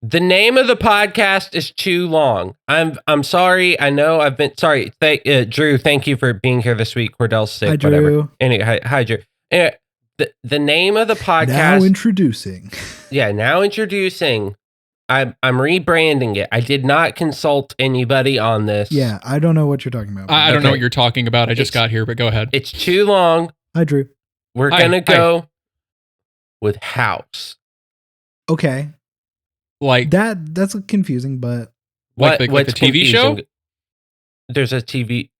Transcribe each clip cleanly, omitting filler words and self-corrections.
The name of the podcast is too long. I'm sorry. I know I've been sorry. Drew, thank you for being here this week. Cordell's sick. Hi, Drew. Whatever. Anyway, hi, Drew. Anyway, the name of the podcast. Now introducing. Yeah, now introducing. I'm rebranding it. I did not consult anybody on this. Yeah, I don't know what you're talking about. I don't know what you're talking about. I just got here, but go ahead. It's too long. Hi, Drew. We're gonna go with house. Okay. Like that's confusing, but like the TV show? There's a TV.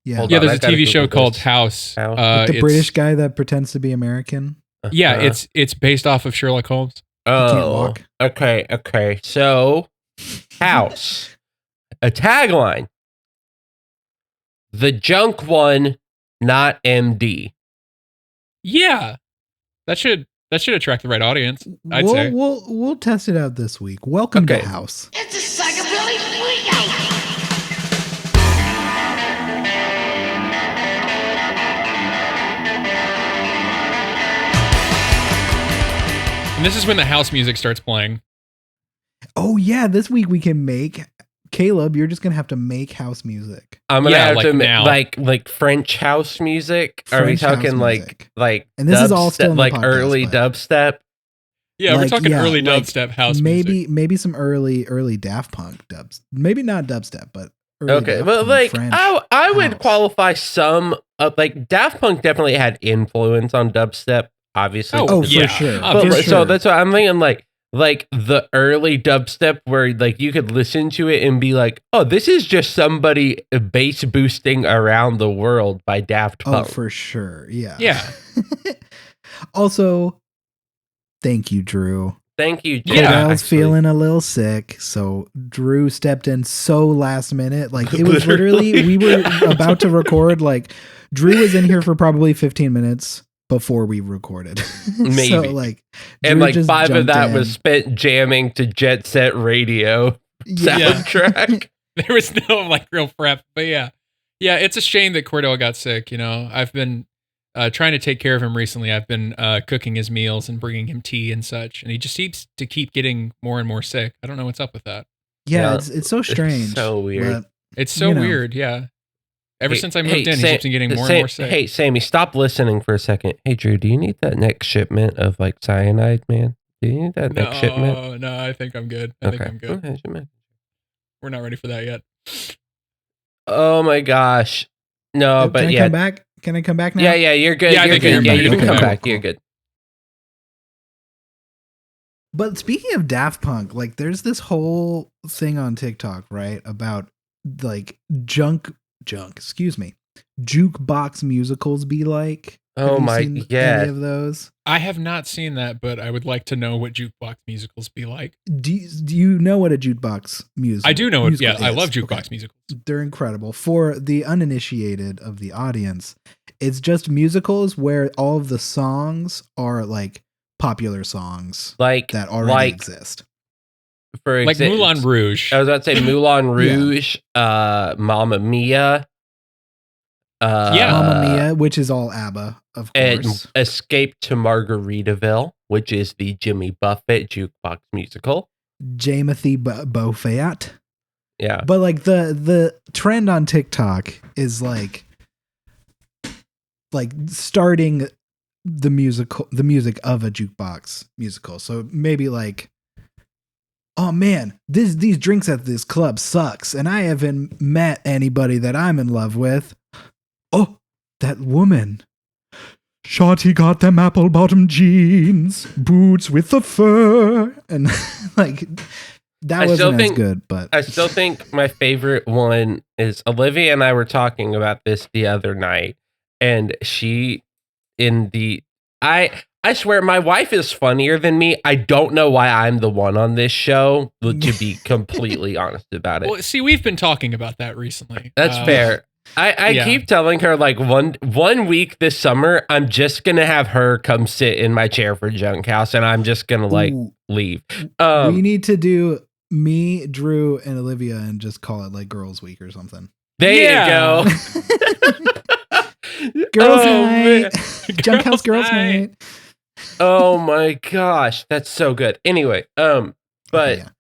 Yeah, there's a TV show called House. the British guy that pretends to be American. Yeah, it's based off of Sherlock Holmes. Oh, okay. So, House, a tagline: the junk one, not MD. Yeah, that should attract the right audience. I'd say we'll test it out this week. Welcome to House. It's a psychobilly freakout. And this is when the house music starts playing. Oh yeah, this week we can make Caleb. You're just gonna have to make house music. I'm gonna have to make like French house music. Are we talking like? And this is all still in the like podcast, early dubstep. Yeah, we're talking early dubstep house music. Maybe some early Daft Punk dubs. Maybe not dubstep, but okay. Well, like I would qualify some like Daft Punk definitely had influence on dubstep. Obviously, for sure. So that's what I'm thinking. Like the early dubstep where like you could listen to it and be like, oh, this is just somebody bass boosting around the world by Daft Punk. Oh, for sure. Yeah. Yeah. Also, thank you, Drew. Thank you. Cordell's feeling a little sick, so Drew stepped in so last minute. Like it was literally we were about to record. Like Drew was in here for probably 15 minutes before we recorded. Maybe. So like, and like 5 of that was spent jamming to Jet Set Radio soundtrack. There was no like real prep, but yeah, it's a shame that Cordell got sick. You know, I've been trying to take care of him recently. I've been cooking his meals and bringing him tea and such, and he just seems to keep getting more and more sick. I don't know what's up with that. Yeah, it's so strange. It's so weird. It's so weird. Yeah. Ever since I moved in, he keeps getting more and more sick. Hey, Sammy, stop listening for a second. Hey, Drew, do you need that next shipment of like cyanide, man? Do you need that next shipment? No, I think I'm good. I think I'm good. Okay. We're not ready for that yet. Oh my gosh. No, but Can I come back? Can I come back now? Yeah, you're good. Yeah, you're good. Yeah, you can come back. Cool. You're good. But speaking of Daft Punk, like there's this whole thing on TikTok, right? About like jukebox musicals be like. Oh my, yeah. Any of those? I have not seen that, but I would like to know what jukebox musicals be like. Do you know what a jukebox musical? I do know it. Yeah, is? I love jukebox musicals. They're incredible. For the uninitiated of the audience, it's just musicals where all of the songs are like popular songs like that already exist. For like Moulin Rouge. I was about to say Moulin Rouge, Mamma Mia. Mamma Mia, which is all ABBA, of course. And Escape to Margaritaville, which is the Jimmy Buffett jukebox musical. Jamothy Beaufort. Yeah. But like the trend on TikTok is like starting the music of a jukebox musical. So maybe like, oh man, these drinks at this club sucks, and I haven't met anybody that I'm in love with. Oh, that woman. Shawty got them apple bottom jeans, boots with the fur, and like that wasn't as good. But I still think my favorite one is Olivia and I were talking about this the other night, and I swear my wife is funnier than me. I don't know why I'm the one on this show, to be completely honest about it. Well, see, we've been talking about that recently. That's fair. I keep telling her like one week this summer, I'm just going to have her come sit in my chair for Junk House, and I'm just going to like leave. We need to do me, Drew, and Olivia and just call it like Girls Week or something. There you go. Girls night. Junk House Girls night. Oh my gosh, that's so good. Anyway, but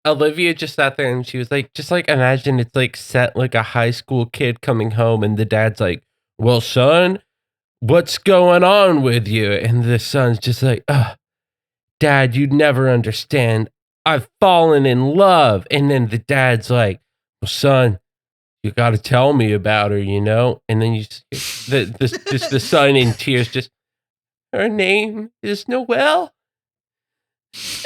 Olivia just sat there and she was like, just like imagine it's like set like a high school kid coming home and the dad's like, well, son, what's going on with you? And the son's just like, Dad, you'd never understand. I've fallen in love. And then the dad's like, well, son, you got to tell me about her, you know? And then the son in tears just, her name is Noelle.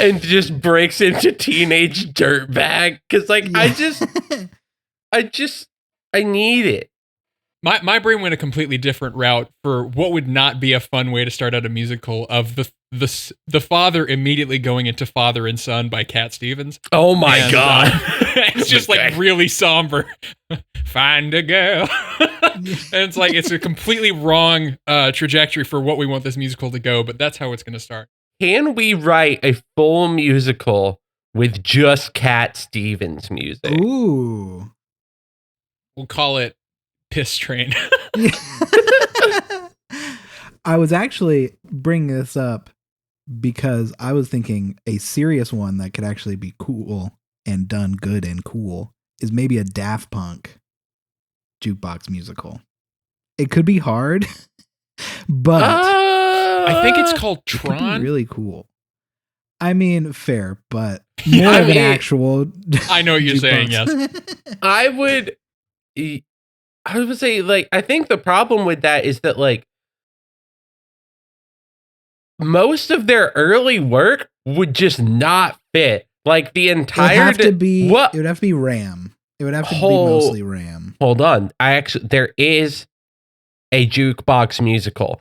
And just breaks into teenage dirtbag. Cause like, Yeah. I need it. My brain went a completely different route for what would not be a fun way to start out a musical of the father immediately going into Father and Son by Cat Stevens. Oh my And, God. It's just like really somber. Find a girl. And it's like, it's a completely wrong trajectory for what we want this musical to go, but that's how it's going to start. Can we write a full musical with just Cat Stevens music? Ooh. We'll call it Piss Train. I was actually bringing this up because I was thinking a serious one that could actually be cool and done good and cool is maybe a Daft Punk jukebox musical. It could be hard, but I think it's called it could Tron. be really cool. I mean, fair, but more of an actual. I know what you're saying, jukebox. I would say, like, I think the problem with that is that, like, most of their early work would just not fit. Like, the entire... It would have to be what? It would have to be Ram. It would have to be mostly Ram. Hold on. There is a jukebox musical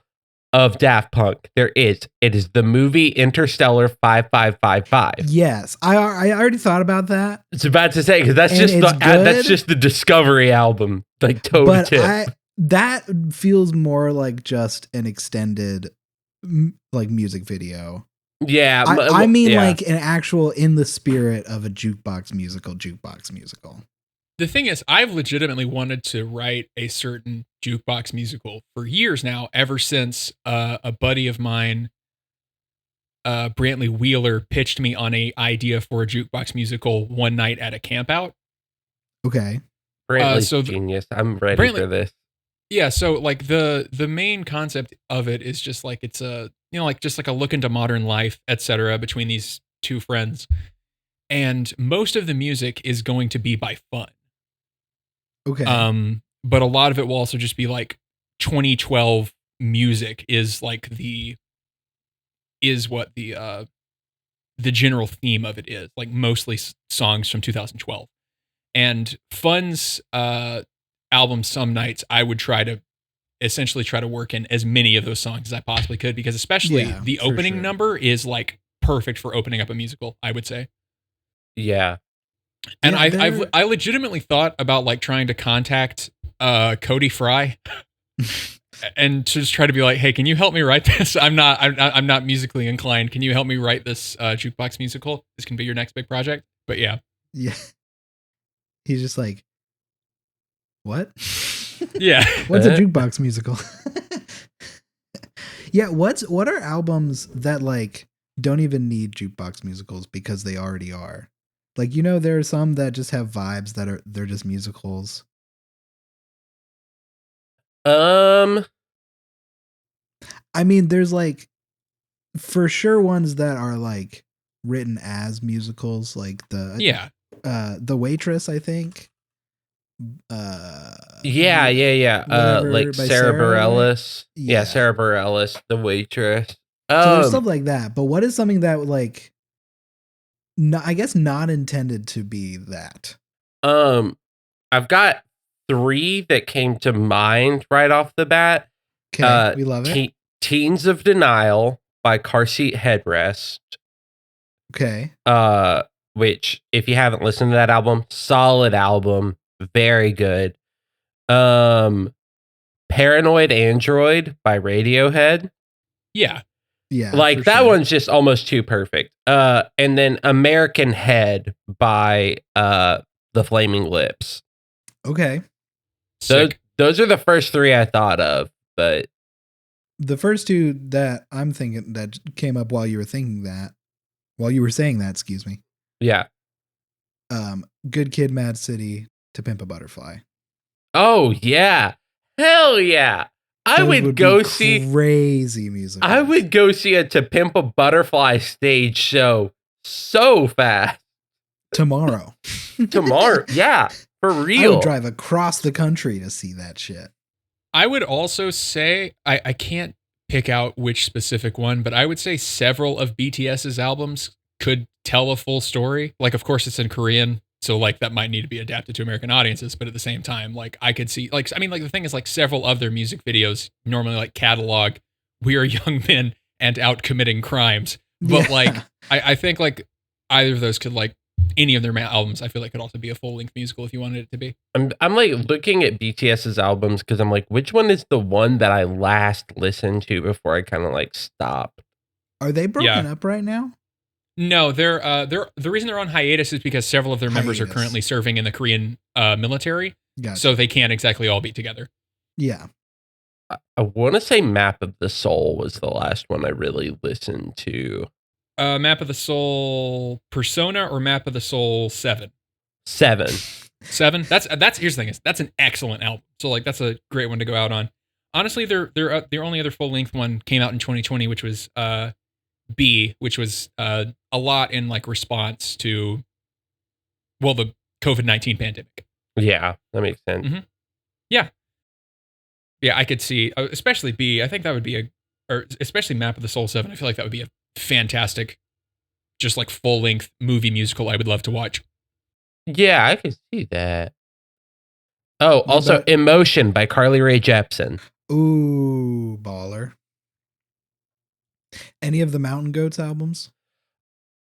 of Daft Punk. There is. It is the movie Interstellar 5555. Yes, I already thought about that. It's about to say, because that's And just it's that's good, just the Discovery album, like toe to But tip. that feels more like just an extended like music video. Yeah, I mean, yeah. like an actual in the spirit of a jukebox musical. The thing is, I've legitimately wanted to write a certain jukebox musical for years now, ever since a buddy of mine, Brantley Wheeler, pitched me on an idea for a jukebox musical one night at a campout. Okay. Brantley's genius. I'm ready for this. Yeah, so like the main concept of it is just like it's a, you know, like just like a look into modern life, etc., between these two friends. And most of the music is going to be by fun. Okay. But a lot of it will also just be like 2012 music is like what the general theme of it is, like mostly songs from 2012. And Fun's album Some Nights, I would essentially try to work in as many of those songs as I possibly could, because especially the opening number is like perfect for opening up a musical, I would say. Yeah. And I legitimately thought about like trying to contact Cody Fry and to just try to be like, hey, can you help me write this? I'm not musically inclined. Can you help me write this jukebox musical? This can be your next big project. But yeah. Yeah. He's just like, what? Yeah. What's a jukebox musical? Yeah. What are albums that like don't even need jukebox musicals because they already are? Like, you know, there are some that just have vibes they're just musicals. I mean, there's like for sure ones that are like written as musicals, like the Waitress, I think. Yeah. Like Sarah Bareilles. Yeah, Sarah Bareilles, The Waitress. So there's stuff like that. But what is something that like, I guess not intended to be that? I've got 3 that came to mind right off the bat. Okay, we love it. Teens of Denial by Car Seat Headrest. Okay. Which, if you haven't listened to that album, solid album, very good. Paranoid Android by Radiohead. Yeah. Yeah. Like that one's just almost too perfect. And then American Head by The Flaming Lips. Okay. Those are the first 3 I thought of, but the first 2 that I'm thinking that came up while you were saying that, excuse me. Yeah. Good Kid, Mad City, To Pimp a Butterfly. Oh yeah. Hell yeah. I Those would go be see crazy musicals. I would go see a To Pimp a Butterfly stage show so fast. tomorrow. Tomorrow. Yeah, for I real. would drive across the country to see that shit. I would also say, I can't pick out which specific one, but I would say several of BTS's albums could tell a full story. Like, of course, it's in Korean, so like that might need to be adapted to American audiences. But at the same time, like I could see, like, I mean, like the thing is, like several of their music videos normally like catalog, "We are young men and out committing crimes." But Yeah. like, I think like either of those could like any of their albums, I feel like could also be a full length musical if you wanted it to be. I'm like looking at BTS's albums because I'm like, which one is the one that I last listened to before I kind of like stopped? Are they broken up right now? No, they're the reason they're on hiatus is because several of their members are Hiatus. currently serving in the Korean military, Gotcha. so they can't exactly all be together. Yeah. I want to say Map of the Soul was the last one I really listened to. Map of the Soul Persona or Map of the Soul 7? 7. 7. That's here's the thing is that's an excellent album. So like that's a great one to go out on. Honestly, their only other full length one came out in 2020, which was B, which was a lot in like response to the COVID-19 pandemic. Yeah, that makes sense. Mm-hmm. Yeah, I could see, especially B. I think that would be or especially Map of the Soul 7. I feel like that would be a fantastic, just like full length movie musical I would love to watch. Yeah, I could see that. Oh, also about- Emotion by Carly Rae Jepsen. Ooh, baller. Any of the Mountain Goats albums?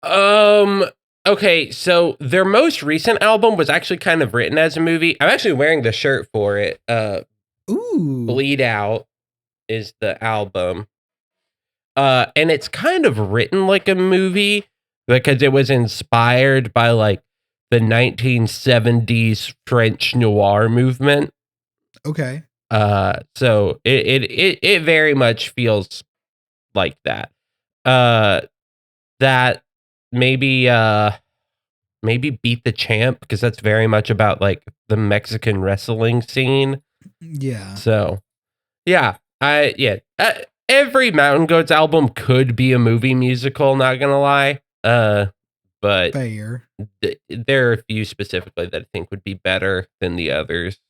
Okay, so their most recent album was actually kind of written as a movie. I'm actually wearing the shirt for it. Ooh. Bleed Out is the album. And it's kind of written like a movie because it was inspired by like the 1970s French noir movement. Okay. So it very much feels like that. That maybe Beat the Champ, because that's very much about like the Mexican wrestling scene. Yeah. So yeah, every Mountain Goats album could be a movie musical, not gonna lie. But Fair. there are a few specifically that I think would be better than the others.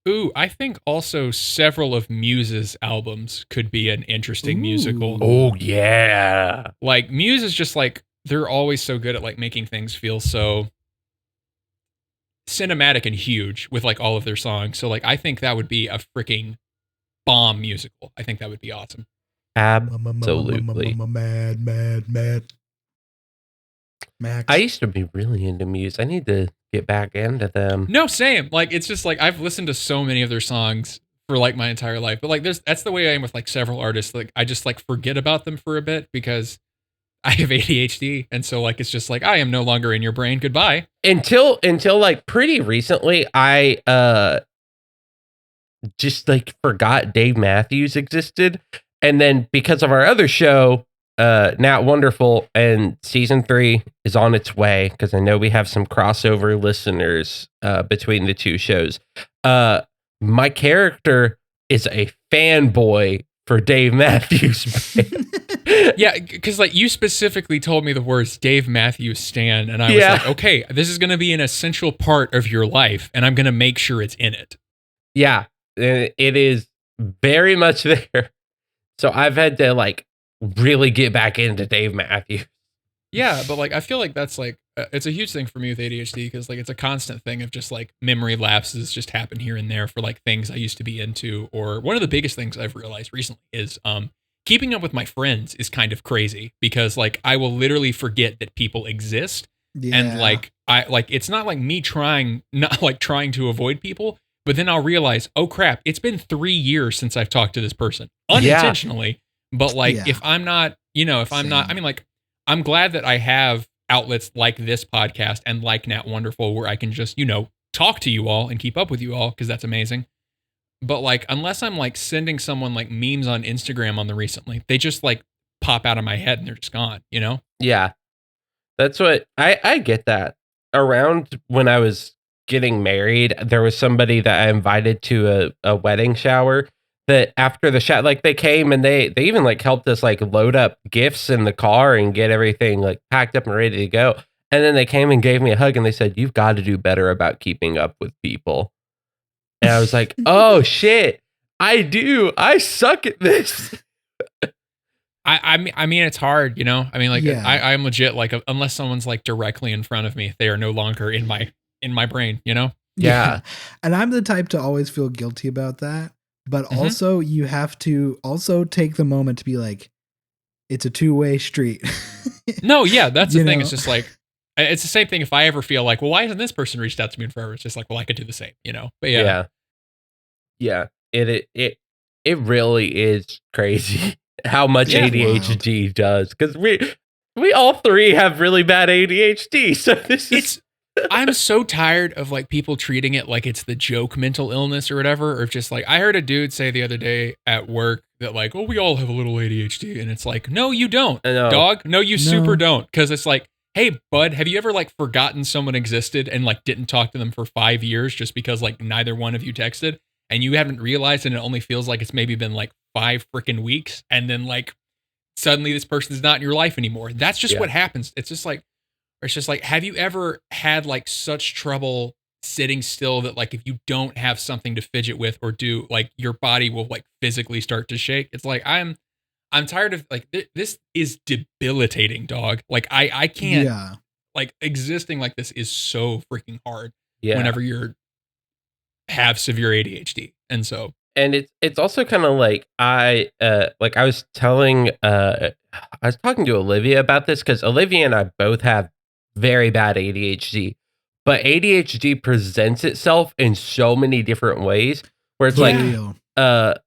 Ooh, I think also several of Muse's albums could be an interesting Ooh. musical. Oh yeah. Like Muse is just like they're always so good at like making things feel so cinematic and huge with like all of their songs. So like I think that would be a freaking bomb musical. I think that would be awesome. Absolutely. Mad. Max. I used to be really into Muse. I need to get back into them. No, same. Like it's just like I've listened to so many of their songs for like my entire life. But like that's the way I am with like several artists. Like I just like forget about them for a bit because I have ADHD, and so like it's just like I am no longer in your brain. Goodbye. Until like pretty recently, I just like forgot Dave Matthews existed. And then because of our other show, Nat Wonderful, and season 3 is on its way, because I know we have some crossover listeners between the two shows. My character is a fanboy for Dave Matthews. Yeah, because like you specifically told me the words Dave Matthews Stan, and I was like, okay, this is going to be an essential part of your life, and I'm going to make sure it's in it. Yeah, it is very much there. So I've had to like really get back into Dave Matthews. Yeah, but like I feel like that's like it's a huge thing for me with ADHD because like it's a constant thing of just like memory lapses just happen here and there for like things I used to be into. Or one of the biggest things I've realized recently is keeping up with my friends is kind of crazy because like I will literally forget that people exist. Yeah. And like I like it's not like me trying to avoid people, but then I'll realize, oh crap, it's been 3 years since I've talked to this person unintentionally. But like if I'm not, I mean like I'm glad that I have outlets like this podcast and like Nat Wonderful where I can just, talk to you all and keep up with you all because that's amazing. But like unless I'm like sending someone like memes on Instagram on the recently, they just like pop out of my head and they're just gone, Yeah. That's what I get that. around when I was getting married, there was somebody that I invited to a wedding shower that after the shower, like they came and they even like helped us like load up gifts in the car and get everything like packed up and ready to go. And then they came and gave me a hug and they said, "You've got to do better about keeping up with people." And I was like, "Oh shit, I do. I suck at this." I mean, it's hard, you know. I mean, like, Yeah. I'm legit. Like, unless someone's like directly in front of me, they are no longer in my brain. You know. Yeah. And I'm the type to always feel guilty about that. But Mhm. also, you have to also take the moment to be like, it's a two-way street. No, yeah, that's the You thing. know? It's just like, it's the same thing. If I ever feel like, well, why hasn't this person reached out to me in forever? It's just like, well, I could do the same, you know. But yeah, Yeah. It really is crazy how much Yeah. ADHD does, because we all three have really bad ADHD. So this is I'm so tired of like people treating it like it's the joke mental illness or whatever, or just like I heard a dude say the other day at work that like, oh, we all have a little ADHD, and it's like, no, you don't, I know. dog. No, you No. super don't, because it's like, hey, bud, have you ever like forgotten someone existed and like didn't talk to them for 5 years just because like neither one of you texted, and you haven't realized, and it only feels like it's maybe been like 5 freaking weeks, and then like suddenly this person's not in your life anymore. That's just Yeah. what happens. It's just like, have you ever had like such trouble sitting still that like if you don't have something to fidget with or do, like your body will like physically start to shake? It's like I'm tired of like this is debilitating, dog. Like I can't, Yeah. like existing like this is so freaking hard yeah. whenever you're have severe ADHD. And so And it's also kind of like I was telling I was talking to Olivia about this, because Olivia and I both have very bad ADHD, but ADHD presents itself in so many different ways where it's For like real.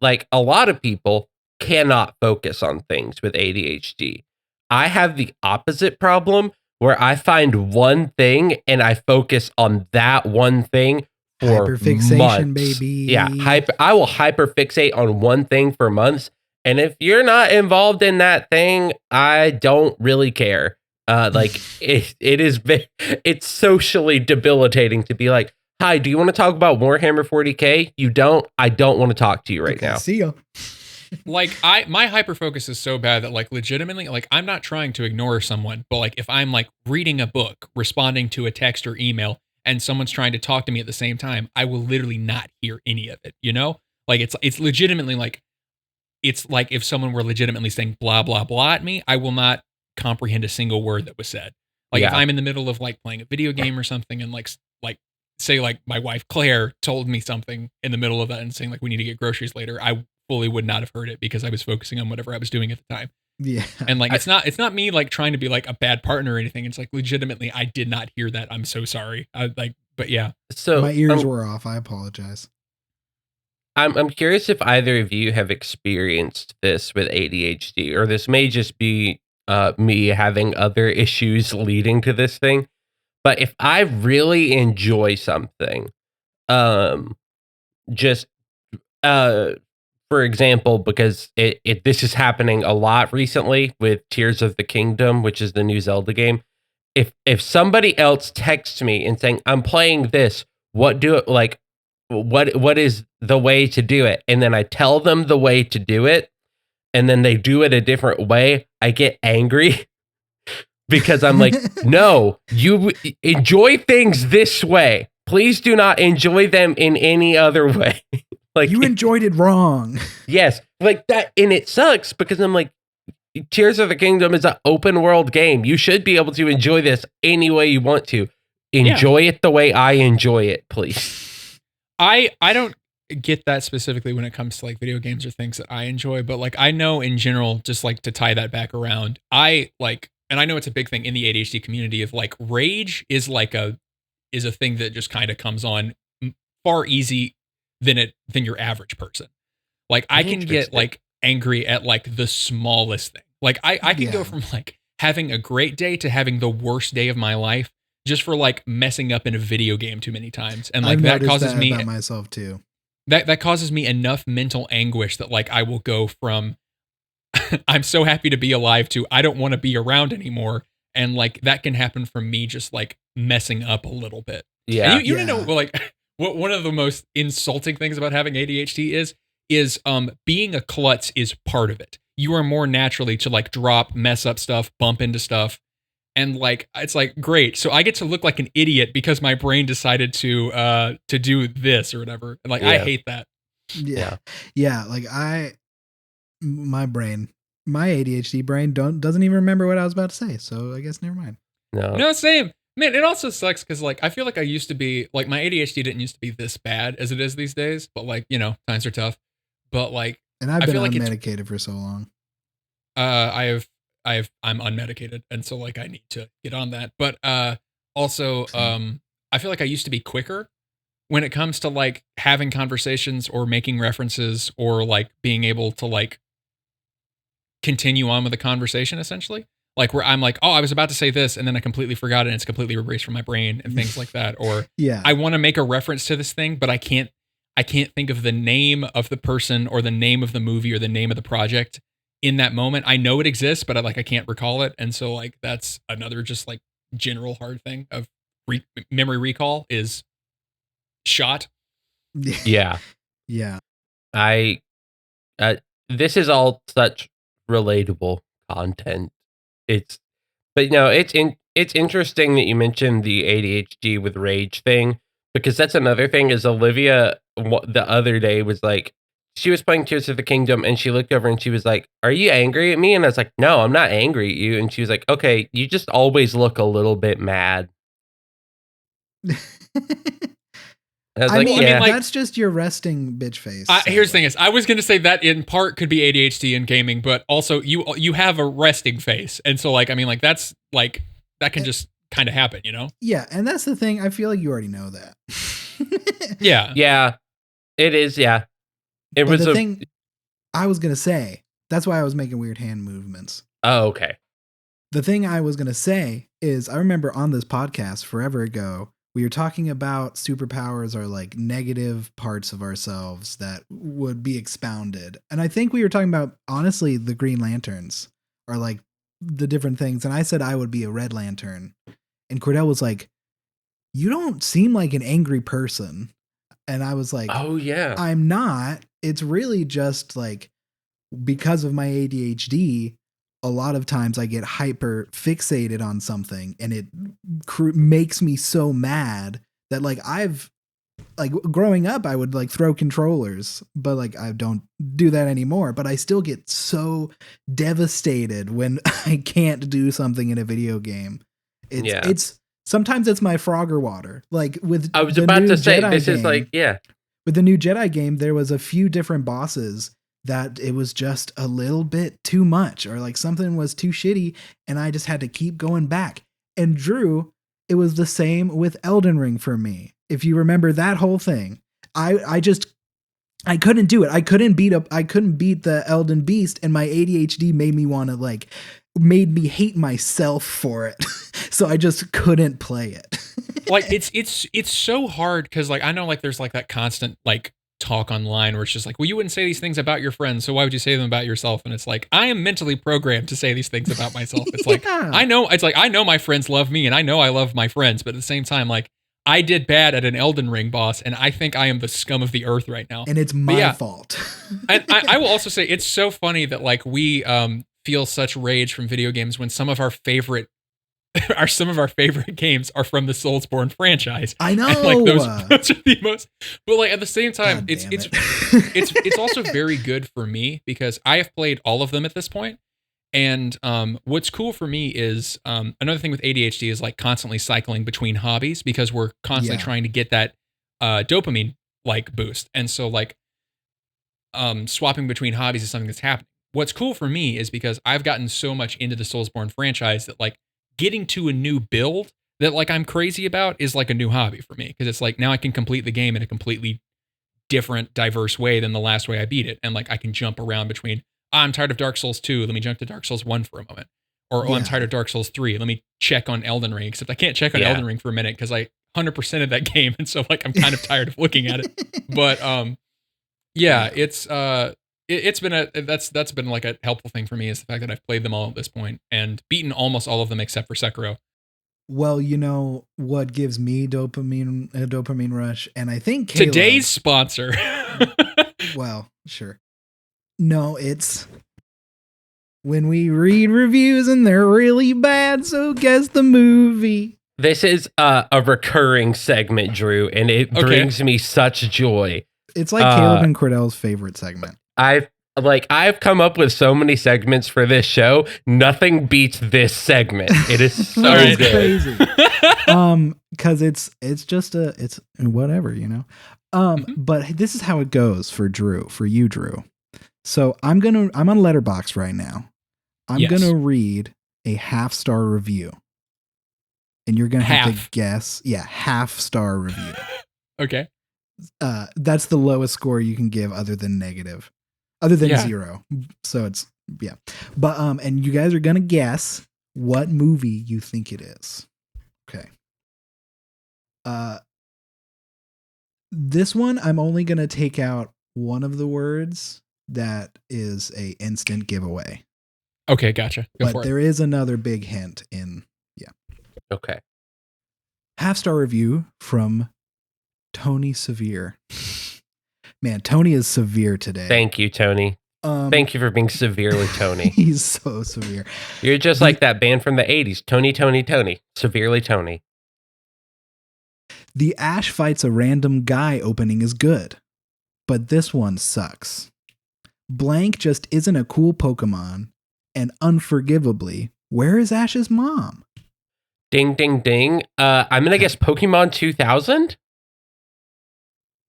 like a lot of people cannot focus on things with ADHD. I have the opposite problem where I find one thing and I focus on that one thing for Hyperfixation, months. baby. Yeah, I will hyperfixate on one thing for months, and if you're not involved in that thing, I don't really care. Like it's socially debilitating to be like, "Hi, do you want to talk about Warhammer 40K? You don't? I don't want to talk to you right Okay, now." see ya. like my hyper focus is so bad that like legitimately, like I'm not trying to ignore someone, but like if I'm like reading a book, responding to a text or email, and someone's trying to talk to me at the same time, I will literally not hear any of it, you know? Like it's legitimately like, it's like if someone were legitimately saying blah blah blah at me, I will not comprehend a single word that was said. Like if Yeah. I'm in the middle of like playing a video game or something, and like say like my wife Claire told me something in the middle of that and saying like we need to get groceries later, I fully would not have heard it because I was focusing on whatever I was doing at the time. Yeah. And like it's not me like trying to be like a bad partner or anything. It's like legitimately I did not hear that. I'm so sorry. But yeah. So My ears were off. I apologize. I'm curious if either of you have experienced this with ADHD, or this may just be me having other issues leading to this thing. But if I really enjoy something, just for example, because this is happening a lot recently with Tears of the Kingdom, which is the new Zelda game. If somebody else texts me and saying, "I'm playing this, what is the way to do it?" And then I tell them the way to do it, and then they do it a different way, I get angry because I'm like, "No, you enjoy things this way. Please do not enjoy them in any other way." Like You enjoyed it wrong. yes, like that, and it sucks because I'm like, Tears of the Kingdom is an open world game. You should be able to enjoy this any way you want to. Enjoy it the way I enjoy it, please. I don't get that specifically when it comes to like video games or things that I enjoy, but like I know in general, just like to tie that back around, I like, and I know it's a big thing in the ADHD community of like rage is a thing that just kind of comes on far easy than your average person. Like I can get Interesting. like angry at like the smallest thing. Like I can go Yeah. from like having a great day to having the worst day of my life just for like messing up in a video game too many times. And like I've that noticed causes that me about myself too. that causes me enough mental anguish that like I will go from I'm so happy to be alive to I don't want to be around anymore. and like that can happen from me just like messing up a little bit. Yeah. And you know, like what one of the most insulting things about having ADHD is being a klutz is part of it. You are more naturally to like drop, mess up stuff, bump into stuff. And like it's like great. So I get to look like an idiot because my brain decided to do this or whatever. And like I hate that. Yeah. Like my ADHD brain doesn't even remember what I was about to say. So I guess never mind. No, same. Man, it also sucks because like I feel like I used to be like my ADHD didn't used to be this bad as it is these days, but like, you know, times are tough. But like and I've been unmedicated for so long. I'm unmedicated, and so like I need to get on that. But also I feel like I used to be quicker when it comes to like having conversations or making references or like being able to like continue on with the conversation essentially. Like where I'm like, oh, I was about to say this and then I completely forgot it and it's completely erased from my brain and things like that. Or I want to make a reference to this thing, but I can't think of the name of the person or the name of the movie or the name of the project in that moment. I know it exists, but I can't recall it. And so like, that's another just like general hard thing of memory recall is shot. Yeah. Yeah. This is all such relatable content. But you know, it's interesting that you mentioned the ADHD with rage thing, because that's another thing is Olivia the other day was like, she was playing Tears of the Kingdom and she looked over and she was like, are you angry at me? And I was like, no, I'm not angry at you. And she was like, okay, you just always look a little bit mad. I mean, that's just your resting bitch face. Here's the thing is, I was going to say that in part could be ADHD in gaming, but also you have a resting face. And so like, I mean, like that's like, that can just kind of happen, you know? Yeah. And that's the thing. I feel like you already know that. Yeah. Yeah, it is. Yeah. It but was the thing I was going to say, that's why I was making weird hand movements. Oh, okay. The thing I was going to say is I remember on this podcast forever ago, we were talking about superpowers are like negative parts of ourselves that would be expounded. And I think we were talking about, honestly, the Green Lanterns are like the different things. And I said I would be a Red Lantern. And Cordell was like, you don't seem like an angry person. And I was like, oh, yeah, I'm not. It's really just like because of my ADHD. A lot of times I get hyper fixated on something and it makes me so mad that like I've like growing up, I would like throw controllers, but like I don't do that anymore, but I still get so devastated when I can't do something in a video game. It's sometimes it's my Frogger water. Like with I was about to say, this is like, with the new Jedi game, there was a few different bosses that it was just a little bit too much or like something was too shitty and I just had to keep going back. And Drew, it was the same with Elden Ring for me. If you remember that whole thing, I couldn't do it. I couldn't beat the Elden Beast and my ADHD made me hate myself for it. So I just couldn't play it. Like it's so hard cuz like I know like there's like that constant like talk online where it's just like, well, you wouldn't say these things about your friends, so why would you say them about yourself? And it's like, I am mentally programmed to say these things about myself. It's like, I know my friends love me and I know I love my friends, but at the same time, like I did bad at an Elden Ring boss and I think I am the scum of the earth right now. And it's my fault. And I will also say it's so funny that like we feel such rage from video games when some of our favorite games are from the Soulsborne franchise. I know. And like those are the most, but like at the same time, it's also very good for me because I have played all of them at this point. And what's cool for me is another thing with ADHD is like constantly cycling between hobbies because we're constantly trying to get that dopamine like boost. And so like swapping between hobbies is something that's happening. What's cool for me is because I've gotten so much into the Soulsborne franchise that like getting to a new build that like I'm crazy about is like a new hobby for me because it's like now I can complete the game in a completely different, diverse way than the last way I beat it. And like I can jump around between, I'm tired of Dark Souls 2, let me jump to Dark Souls 1 for a moment. Or, I'm tired of Dark Souls 3, let me check on Elden Ring. Except I can't check on Elden Ring for a minute because I 100% of that game. And so like I'm kind of tired of looking at it. But it's it's been that's been like a helpful thing for me is the fact that I've played them all at this point and beaten almost all of them except for Sekiro. Well, you know what gives me a dopamine rush, and I think Caleb, Today's sponsor. well, sure. No, it's when we read reviews and they're really bad, so guess the movie. This is a recurring segment, Drew, and it brings me such joy. It's like Caleb and Cordell's favorite segment. I've come up with so many segments for this show. Nothing beats this segment. It is so It's good. crazy. Because it's just it's whatever, you know. But this is how it goes for you, Drew. So I'm on Letterboxd right now. I'm gonna read a half-star review. And you're gonna have to guess. Yeah, half-star review. Okay. That's the lowest score you can give other than negative. Other than 0. So it's But and you guys are gonna guess what movie you think it is. Okay. This one I'm only gonna take out one of the words that is a instant giveaway. Okay, gotcha. Go for But it. there is another big hint in Okay. half-star review from Tony Severe. Man, Tony is severe today. Thank you, Tony. Thank you for being severely Tony. He's so severe. You're just like that band from the 80s. Tony, Tony, Tony. Severely Tony. The Ash fights a random guy opening is good, but this one sucks. Blank just isn't a cool Pokemon, and unforgivably, where is Ash's mom? Ding, ding, ding. I'm going to guess Pokemon 2000?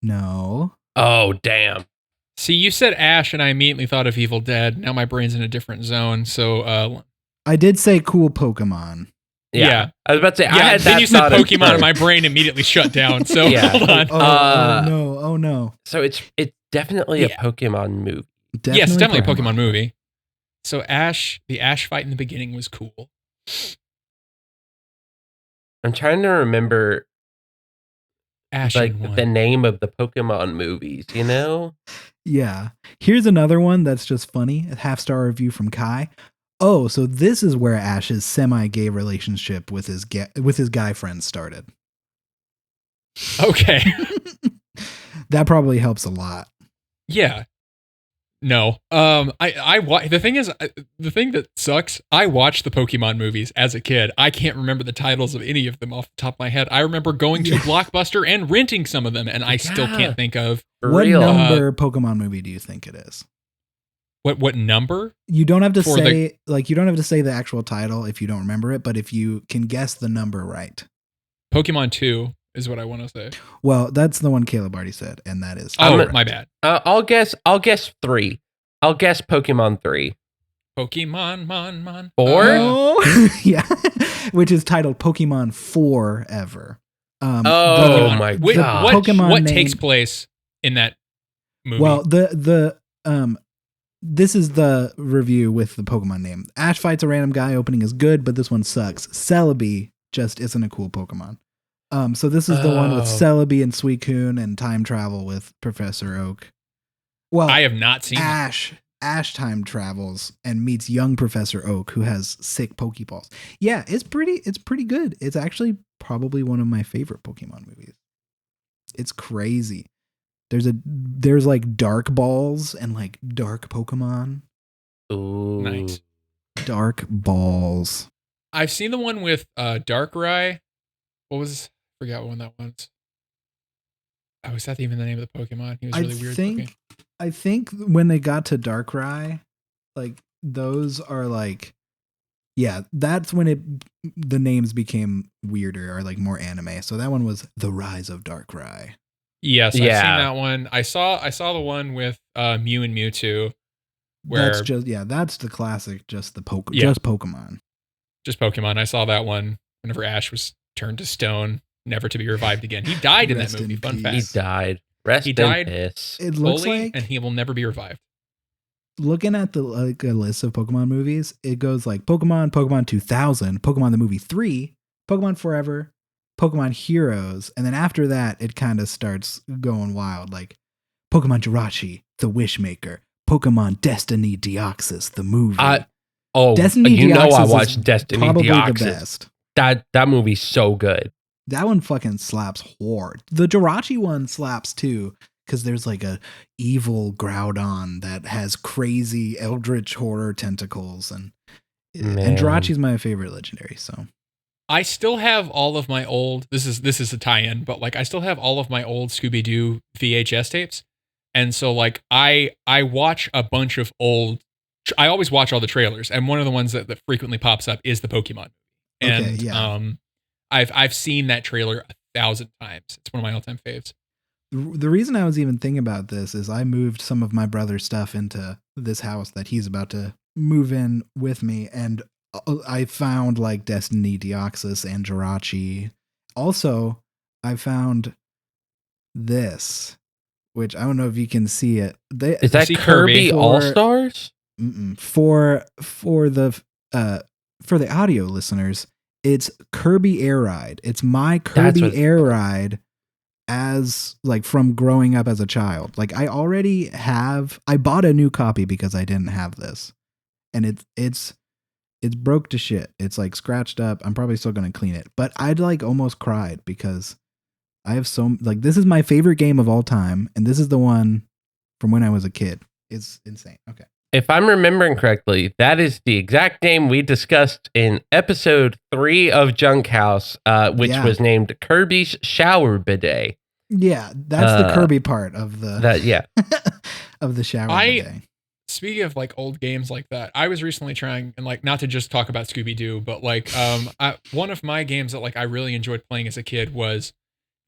No. Oh, damn. See, you said Ash, and I immediately thought of Evil Dead. Now my brain's in a different zone. So, I did say cool Pokemon. Yeah. I was about to say, I yeah. had Then that you said thought at Pokemon, and first. my brain immediately shut down. So Yeah. hold on. Oh no. So it's definitely a Pokemon movie. Yes, definitely a Pokemon movie. So the Ash fight in the beginning was cool. I'm trying to remember Ash like in one. the name of the Pokemon movies, you know? Yeah. Here's another one that's just funny. A half-star review from Kai. Oh, so this is where Ash's semi-gay relationship with his guy friend started. Okay. That probably helps a lot. Yeah. No. The thing is, the thing that sucks, I watched the Pokemon movies as a kid. I can't remember the titles of any of them off the top of my head. I remember going to Blockbuster and renting some of them, and I still can't think of For What real. number Pokemon movie do you think it is? what number. You don't have to For say you don't have to say the actual title if you don't remember it, but if you can guess the number right. Pokemon 2 is what I want to say. Well, that's the one Caleb already said, and that is Oh, correct. my bad. I'll guess 3. I'll guess Pokemon 3. Pokemon, mon. 4? Oh, yeah, which is titled Pokemon Forever. Oh my What, God. what, Pokemon what name- takes place in that movie? Well, this is the review with the Pokemon name. Ash fights a random guy opening is good, but this one sucks. Celebi just isn't a cool Pokemon. So this is the one with Celebi and Suicune and time travel with Professor Oak. Well, I have not seen that. Ash time travels and meets young Professor Oak, who has sick Pokeballs. Yeah, it's pretty good. It's actually probably one of my favorite Pokemon movies. It's crazy. There's like dark balls and like dark Pokemon. Ooh. Nice. Dark balls. I've seen the one with Darkrai. I forgot what one that was. Oh, is that even the name of the Pokemon? He was really weird looking. I think when they got to Darkrai, like those are like, yeah, that's when the names became weirder or like more anime. So that one was The Rise of Darkrai. Yes, I've Yeah. seen that one. I saw the one with Mew and Mewtwo, where That's the classic, just Pokemon. just Pokemon. I saw that one whenever Ash was turned to stone, never to be revived again. He died in that Rest movie. in Fun peace. He fact. died. Rest He in died. piss. It looks Fully, like, and he will never be revived. looking at the like a list of Pokemon movies, it goes like Pokemon 2000, Pokemon the movie 3, Pokemon Forever, Pokemon Heroes, and then after that, it kind of starts going wild, like Pokemon Jirachi, the Wishmaker, Pokemon Destiny Deoxys, the movie. Destiny Destiny I Deoxys watched is Destiny probably Deoxys. the best. That movie's so good. That one fucking slaps hard. The Jirachi one slaps too, because there's like a evil Groudon that has crazy eldritch horror tentacles, and Jirachi's my favorite legendary. So I still have all of my old. This is a tie-in, but like I still have all of my old Scooby-Doo VHS tapes, and so like I watch a bunch of old. I always watch all the trailers, and one of the ones that frequently pops up is the Pokemon. And I've seen that trailer 1,000 times. It's one of my all-time faves. The reason I was even thinking about this is I moved some of my brother's stuff into this house that he's about to move in with me, and I found like Destiny Deoxys and Jirachi. Also, I found this, which I don't know if you can see it. Is that Kirby All-Stars? For the audio listeners, it's Kirby Air Ride. It's my Kirby Air Ride as like from growing up as a child. Like I bought a new copy because I didn't have this, and it's broke to shit. It's like scratched up. I'm probably still gonna clean it, but I'd like almost cried because I have this is my favorite game of all time, and this is the one from when I was a kid. It's insane. Okay. If I'm remembering correctly, that is the exact game we discussed in episode 3 of Junk House, which was named Kirby's Shower Bidet. Yeah, that's the Kirby part of the of the shower bidet. Speaking of like old games like that, I was recently trying, and like not to just talk about Scooby-Doo, but like one of my games that like I really enjoyed playing as a kid was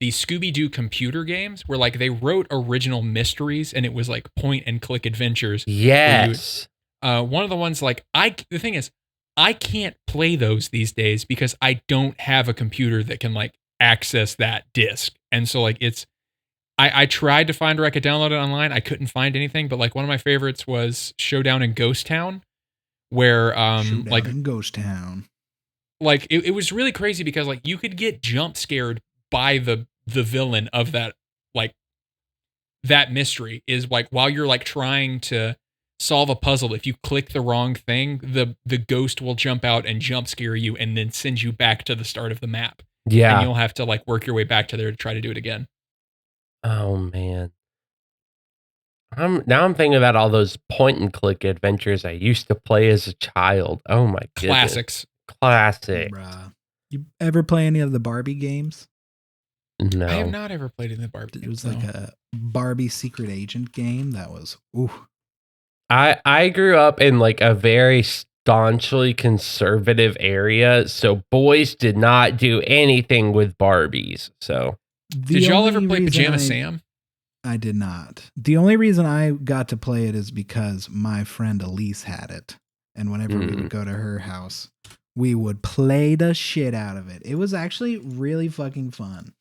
the Scooby-Doo computer games, where like they wrote original mysteries and it was like point and click adventures. Yes. One of the ones like the thing is, I can't play those these days because I don't have a computer that can like access that disc. And so like I tried to find where I could download it online. I couldn't find anything, but like one of my favorites was Showdown in Ghost Town, where Showdown in Ghost Town. Like it was really crazy because like you could get jump scared by the villain of that, like that mystery is like while you're like trying to solve a puzzle, if you click the wrong thing, the ghost will jump out and jump scare you and then send you back to the start of the map. Yeah. And you'll have to like work your way back to there to try to do it again. Oh man. I'm thinking about all those point and click adventures I used to play as a child. Oh my goodness. Classic. Bruh. You ever play any of the Barbie games? No. I have not ever played in the Barbie. It was like a Barbie secret agent game that was I grew up in like a very staunchly conservative area, so boys did not do anything with Barbies. So did y'all ever play Pajama Sam? I did not. The only reason I got to play it is because my friend Elise had it, and whenever we would go to her house, we would play the shit out of it. It was actually really fucking fun.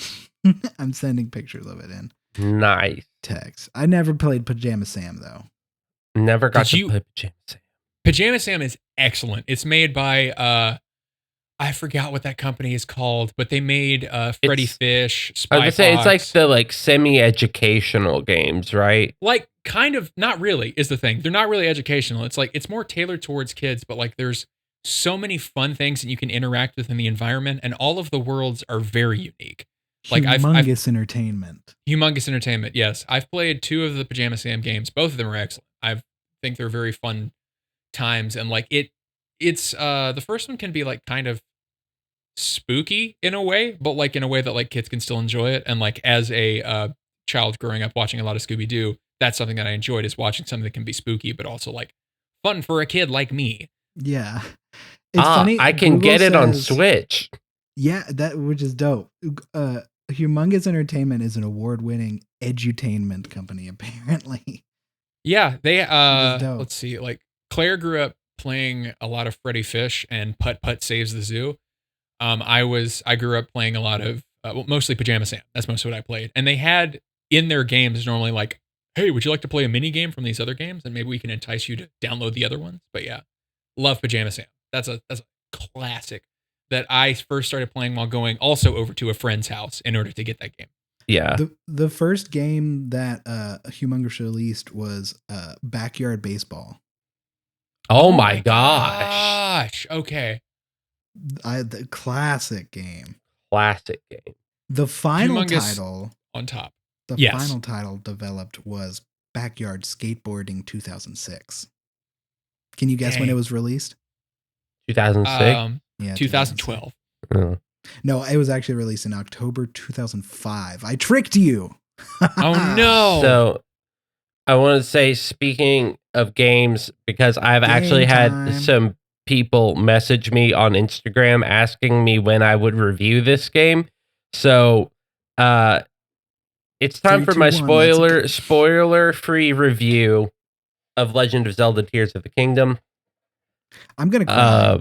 I'm sending pictures of it in. Nice. Text. I never played Pajama Sam though. Never got to play Pajama Sam. Pajama Sam is excellent. It's made by I forgot what that company is called, but they made Freddy Fish, Spy Fox. It's like the like semi-educational games, right? Like kind of, not really is the thing. They're not really educational. It's like it's more tailored towards kids, but like there's so many fun things that you can interact with in the environment, and all of the worlds are very unique. Like humongous entertainment. Humongous entertainment, yes. I've played 2 of the Pajama Sam games. Both of them are excellent. I think they're very fun times, and like it's the first one can be like kind of spooky in a way, but like in a way that like kids can still enjoy it. And like as a child growing up watching a lot of Scooby-Doo, that's something that I enjoyed, is watching something that can be spooky but also like fun for a kid like me. Yeah. It's funny. I can Google get it on Switch. Yeah, which is dope. Humongous Entertainment is an award-winning edutainment company, apparently. Yeah, they let's see, like Claire grew up playing a lot of Freddy Fish and Putt Putt Saves the Zoo. I grew up playing a lot of mostly Pajama Sam. That's mostly what I played. And they had in their games normally like, hey, would you like to play a mini game from these other games? And maybe we can entice you to download the other ones. But yeah, love Pajama Sam. That's a classic that I first started playing while going also over to a friend's house in order to get that game. Yeah. The first game that Humongous released was Backyard Baseball. Oh my gosh. Okay. The classic game. Classic game. The final Humongous title. on top. The Yes. final title developed was Backyard Skateboarding 2006. Can you guess when Dang. it was released? 2006. Yeah, 2012. Oh. No, it was actually released in October 2005. I tricked you. Oh no. So I want to say, speaking of games, because I've actually had time. some people message me on Instagram asking me when I would review this game. So it's time 3, for my 2, 1, let's go. spoiler-free review of Legend of Zelda Tears of the Kingdom. I'm gonna cry.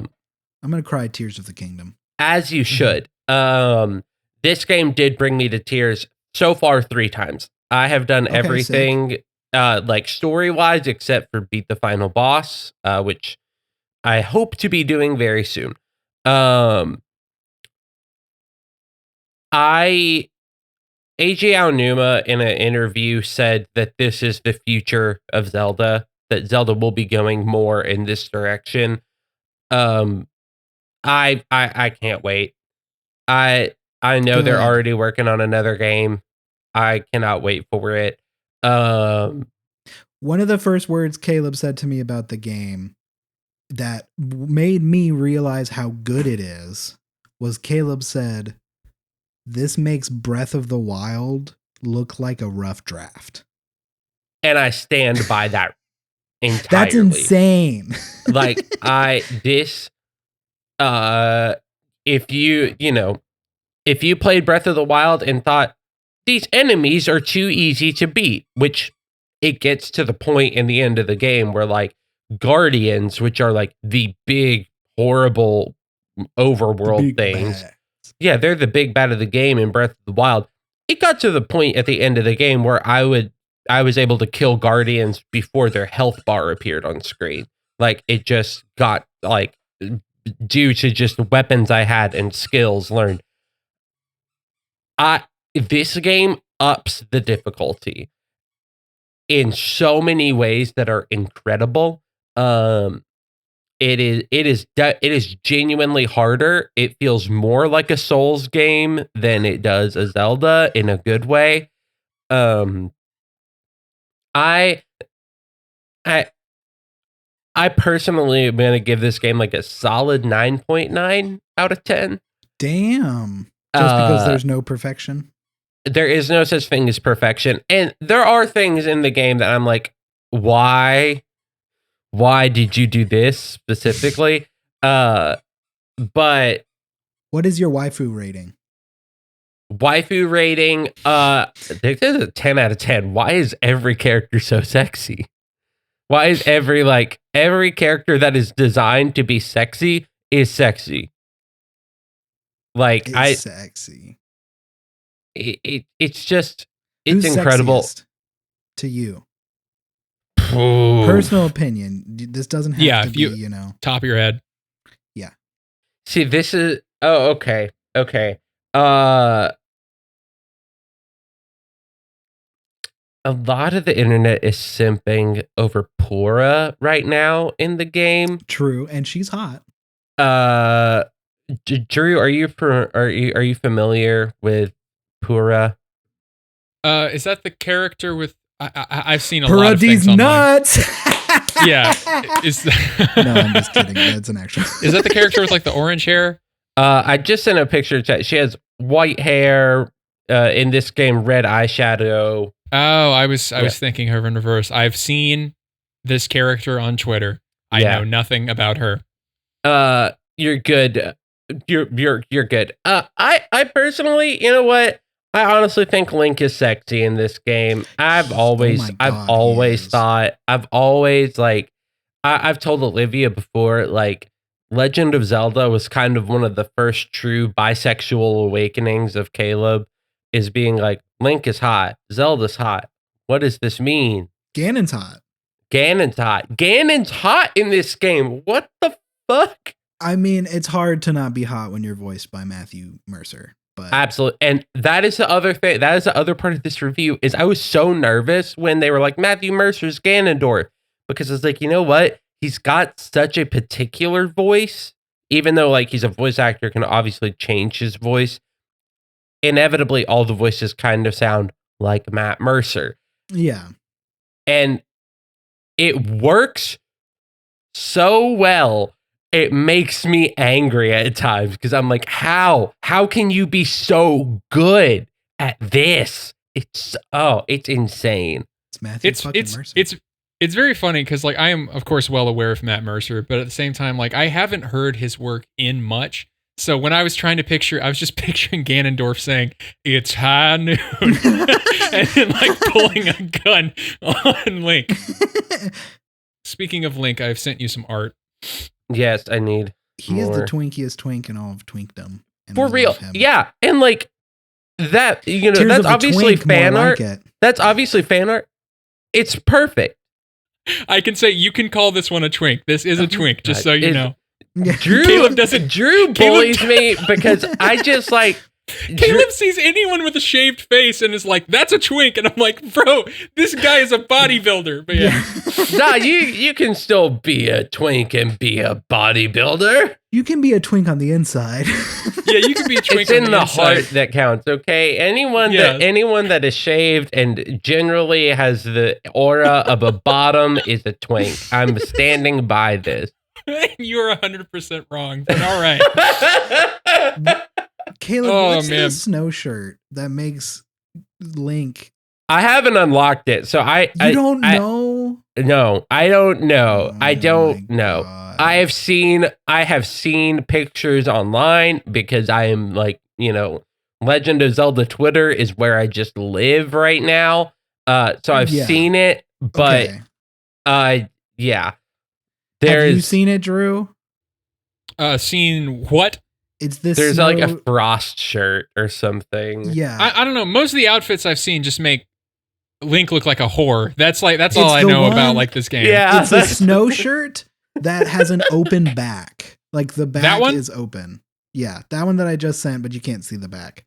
I'm gonna cry tears of the kingdom. As you should. This game did bring me to tears so far 3 times. I have done Okay, everything like story-wise except for beat the final boss, which I hope to be doing very soon. AJ Aonuma in an interview said that this is the future of Zelda, that Zelda will be going more in this direction. I can't wait. I know they're Good. already working on another game. I cannot wait for it. One of the first words Caleb said to me about the game that made me realize how good it is was Caleb said, "This makes Breath of the Wild look like a rough draft." And I stand by that entirely. That's insane. Like if you played Breath of the Wild and thought these enemies are too easy to beat, which it gets to the point in the end of the game where like Guardians, which are like the big horrible overworld Big things. bad. Yeah, they're the big bad of the game in Breath of the Wild. It got to the point at the end of the game where I was able to kill Guardians before their health bar appeared on screen. Like it just got like due to just weapons I had and skills learned. This game ups the difficulty in so many ways that are incredible. It is genuinely harder. It feels more like a Souls game than it does a Zelda in a good way. I personally am going to give this game like a solid 9.9 out of 10. Damn. Just because there's no perfection. There is no such thing as perfection. And there are things in the game that I'm like, why did you do this specifically? But What is your waifu rating? Waifu rating, this is a 10 out of 10. Why is every character so sexy? Why is every character that is designed to be sexy is sexy? Like It's sexy. It's just Who's incredible sexiest to you. Ooh. Personal opinion. This doesn't have to be, Top of your head. See, this is okay. A lot of the internet is simping over Pura right now in the game. True, and she's hot. Drew, are you familiar with Pura? Is that the character with? I've seen a lot of these things online. nuts. Yeah. No, I'm just kidding. That's an actual. Is that the character with like the orange hair? I just sent a picture to she has white hair, in this game, red eyeshadow. Oh, I was thinking her in reverse. I've seen this character on Twitter. I know nothing about her. You're good. You're good. I personally, you know what? I honestly think Link is sexy in this game. I've always thought, I've told Olivia before, like, Legend of Zelda was kind of one of the first true bisexual awakenings of Caleb, is being like, Link is hot, Zelda's hot. What does this mean? Ganon's hot. Ganon's hot in this game. What the fuck? I mean, it's hard to not be hot when you're voiced by Matthew Mercer. But Absolutely. And that is the other thing. That is the other part of this review is I was so nervous when they were like, Matthew Mercer's Ganondorf. Because it's like, you know what? He's got such a particular voice. Even though like he's a voice actor, can obviously change his voice. Inevitably, all the voices kind of sound like Matt Mercer. yeah. And it works so well. It makes me angry at times because I'm like, how can you be so good at this? It's insane. It's Matthew fucking Mercer. It's very funny because like I am of course well aware of Matt Mercer, but at the same time like I haven't heard his work in much. So when I was trying to picture, I was just picturing Ganondorf saying, "It's high noon," and then like pulling a gun on Link. Speaking of Link, I've sent you some art. Yes, I need. He is more. the twinkiest twink in all of twinkdom. And For we real. love him. Yeah. And like that, you know, Tears that's of a obviously Twink, more fan art. like it. That's obviously fan art. It's perfect. I can say you can call this one a twink. This is a twink, just so you know. Yeah. Drew Caleb bullies me because I just like Caleb sees anyone with a shaved face and is like, "That's a twink," and I'm like, "Bro, this guy is a bodybuilder." But yeah, nah, you can still be a twink and be a bodybuilder. You can be a twink on the inside. yeah, you can be a twink. It's in on the inside. heart that counts, okay? Anyone Yeah. that is shaved and generally has the aura of a bottom is a twink. I'm standing by this. You're 100% wrong, but all right. Caleb, Oh, what's man. the snow shirt that makes Link? I haven't unlocked it, so I don't I- know. No, I don't know. Oh I don't my know. God. I have seen pictures online because I am like, you know, Legend of Zelda Twitter is where I just live right now. So I've Yeah. seen it, but Okay. yeah. Have you seen it, Drew? Seen what? It's this. There's like a snow- frost shirt or something. Yeah. I don't know. Most of the outfits I've seen just make Link look like a whore. That's all It's I the know one- about like this game. Yeah. It's a snow shirt that has an open back. Like the back one? is open. Yeah, that one that I just sent, but you can't see the back.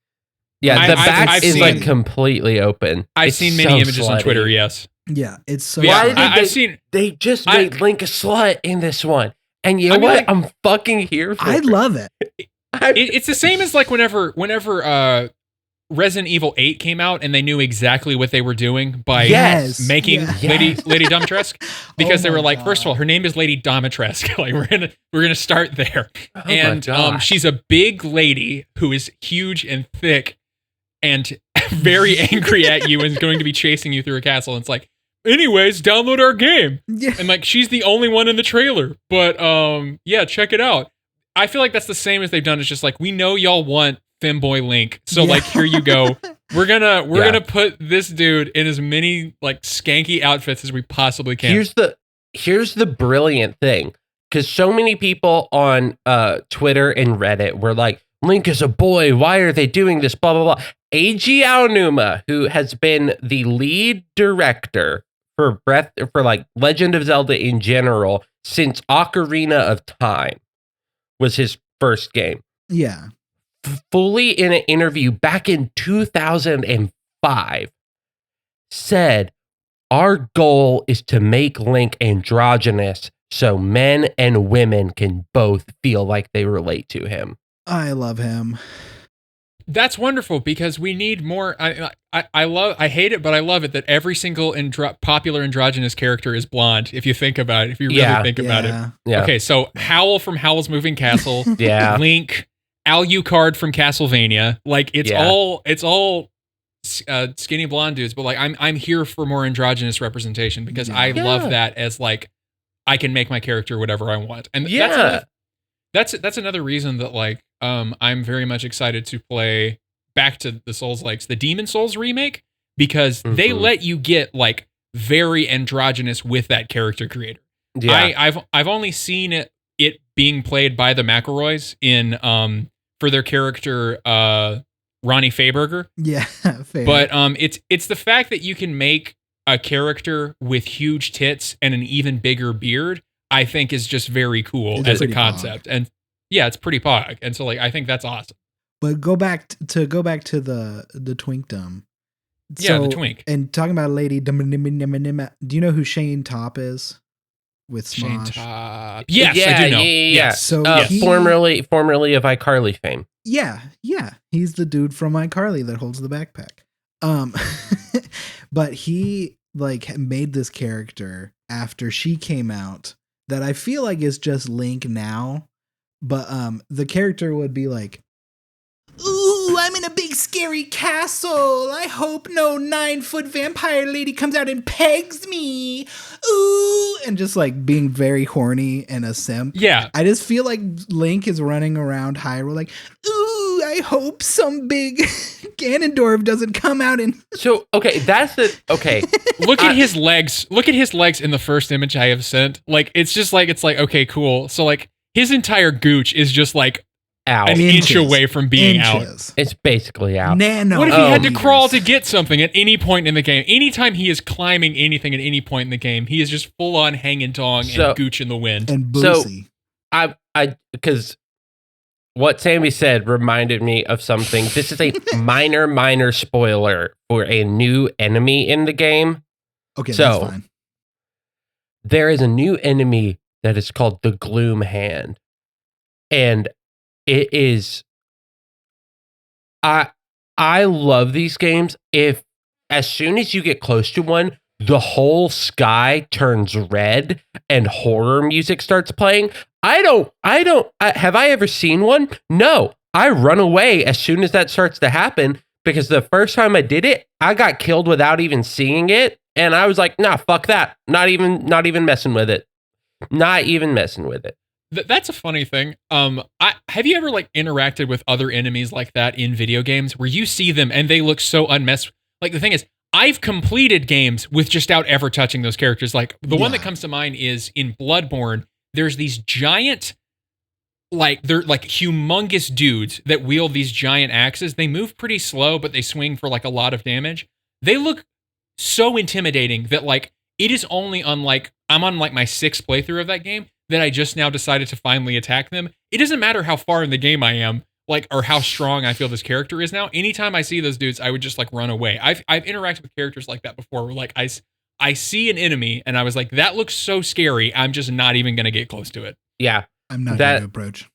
Yeah, the I've back is like seen- completely open. I've It's seen many so images on slutty. Twitter. Yes. Yeah, it's so. Yeah, Why did I've they- seen. They just I- made Link a slut in this one. And you know I mean, what? like- I'm fucking here for I it. love it. It's the same as like whenever Resident Evil 8 came out and they knew exactly what they were doing by Yes. making Yeah. Lady Domitrescu because Oh they were my like, first of all, God. her name is Lady Domitrescu. Like we're gonna start there. Oh my And gosh. she's a big lady who is huge and thick and very angry at you and is going to be chasing you through a castle. And it's like, anyways, download our game. Yeah. And like she's the only one in the trailer. But yeah, check it out. I feel like that's the same as they've done. It's just like, we know y'all want Femboy Link. So Yeah. like here you go. We're Yeah. gonna put this dude in as many like skanky outfits as we possibly can. Here's the brilliant thing. Because so many people on Twitter and Reddit were like, Link is a boy. Why are they doing this? Blah, blah, blah. Eiji Aonuma, who has been the lead director for like Legend of Zelda in general since Ocarina of Time was his first game. Yeah. Fully in an interview back in 2005 said, our goal is to make Link androgynous so men and women can both feel like they relate to him. I love him. That's wonderful because we need more. I hate it, but I love it that every single popular androgynous character is blonde. If you think about it, if you really Yeah. think about it. Yeah. Okay, so Howl from Howl's Moving Castle, Yeah. Link, Alucard from Castlevania. Like it's Yeah. all skinny blonde dudes, but like I'm here for more androgynous representation because I Yeah. love that as like I can make my character whatever I want, and Yeah. that's another reason that like I'm very much excited to play back to the Souls-likes, the Demon Souls remake, because they Mhm. let you get like very androgynous with that character creator. Yeah. I've only seen it being played by the McElroys in for their character Ronnie Fayberger. Yeah. Fair. But it's the fact that you can make a character with huge tits and an even bigger beard, I think is just very cool It's as a pretty concept. And yeah, it's pretty pog. And so like I think that's awesome. But go back to the twinkdom. Yeah, the twink. And talking about a lady, do you know who Shane Top is? With Shane Smosh. Top. Yes, I do know. Yes. So formerly of iCarly fame. Yeah, he's the dude from iCarly that holds the backpack. But he like made this character after she came out that I feel like is just Link now. But the character would be like, "Ooh, I'm in a big scary castle. I hope no 9-foot vampire lady comes out and pegs me. Ooh," and just like being very horny and a simp. Yeah. I just feel like Link is running around Hyrule like, "Ooh, I hope some big Ganondorf doesn't come out and." So okay, that's it. Okay, Look at his legs. Look at his legs in the first image I have sent. Like it's like okay, cool. So like his entire gooch is just like out. an inch away from being out. It's basically out. Nano. What if he had to meters. crawl to get something at any point in the game? Anytime he is climbing anything at any point in the game, he is just full on hanging dong and gooch in the wind. And So- Boosie. I because what Sammy said reminded me of something. This is a minor spoiler for a new enemy in the game. Okay, so- that's fine. There is a new enemy that is called the Gloom Hand. And it is I love these games. If as soon as you get close to one, the whole sky turns red and horror music starts playing. Have I ever seen one? No. I run away as soon as that starts to happen because the first time I did it, I got killed without even seeing it. And I was like, nah, fuck that. Not even messing with it. Not even messing with it. That's a funny thing. Have you ever like interacted with other enemies like that in video games where you see them and they look so unmessed? Like the thing is, I've completed games without ever touching those characters. Like the one that comes to mind is in Bloodborne. There's these giant, like they're like humongous dudes that wield these giant axes. They move pretty slow, but they swing for like a lot of damage. They look so intimidating that like it is only on like I'm on like my 6th playthrough of that game that I just now decided to finally attack them. It doesn't matter how far in the game I am, like, or how strong I feel this character is now. Anytime I see those dudes, I would just like run away. I've interacted with characters like that before where like I see an enemy and I was like, that looks so scary. I'm just not even going to get close to it. Yeah. I'm not going to approach.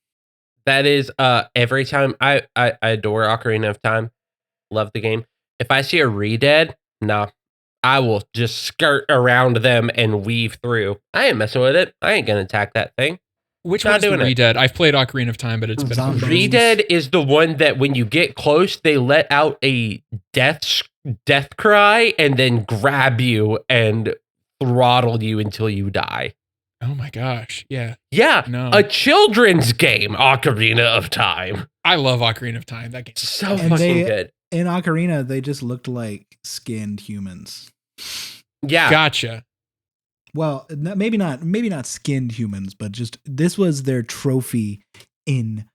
That is every time I adore Ocarina of Time. Love the game. If I see a re-dead, nah. I will just skirt around them and weave through. I ain't messing with it. I ain't gonna attack that thing. Which Not one's the doing it. Re-Dead? I've played Ocarina of Time, but it's been Zombies. Re-dead is the one that when you get close, they let out a death cry and then grab you and throttle you until you die. Oh my gosh. Yeah. Yeah, No. a children's game, Ocarina of Time. I love Ocarina of Time. That game. So And fucking good. In Ocarina, they just looked like skinned humans. Yeah. Gotcha. Well, maybe not skinned humans, but just this was their trophy in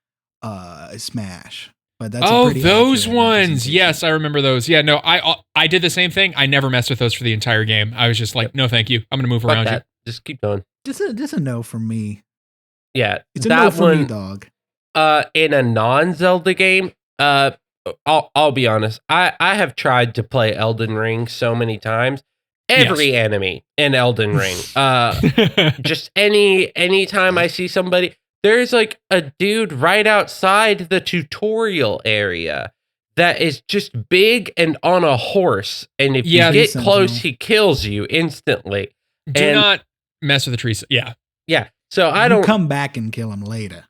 Smash. But that's a pretty those accurate ones. representation. Yes, I remember those. Yeah, no, I did the same thing. I never messed with those for the entire game. I was just like, no, thank you. I'm gonna move Fuck around that. Just keep going. Just a no from me. Yeah. It's a that no for one, me, dog. in a non-Zelda game, I'll be honest. I have tried to play Elden Ring so many times. Every enemy in Elden Ring. you. Just anytime I see somebody, there's like a dude right outside the tutorial area that is just big and on a horse. And if Yeah, you get Sentinel. close, he kills you instantly. Do And- not mess with the trees. Yeah. Yeah. So I You don't come back and kill him later.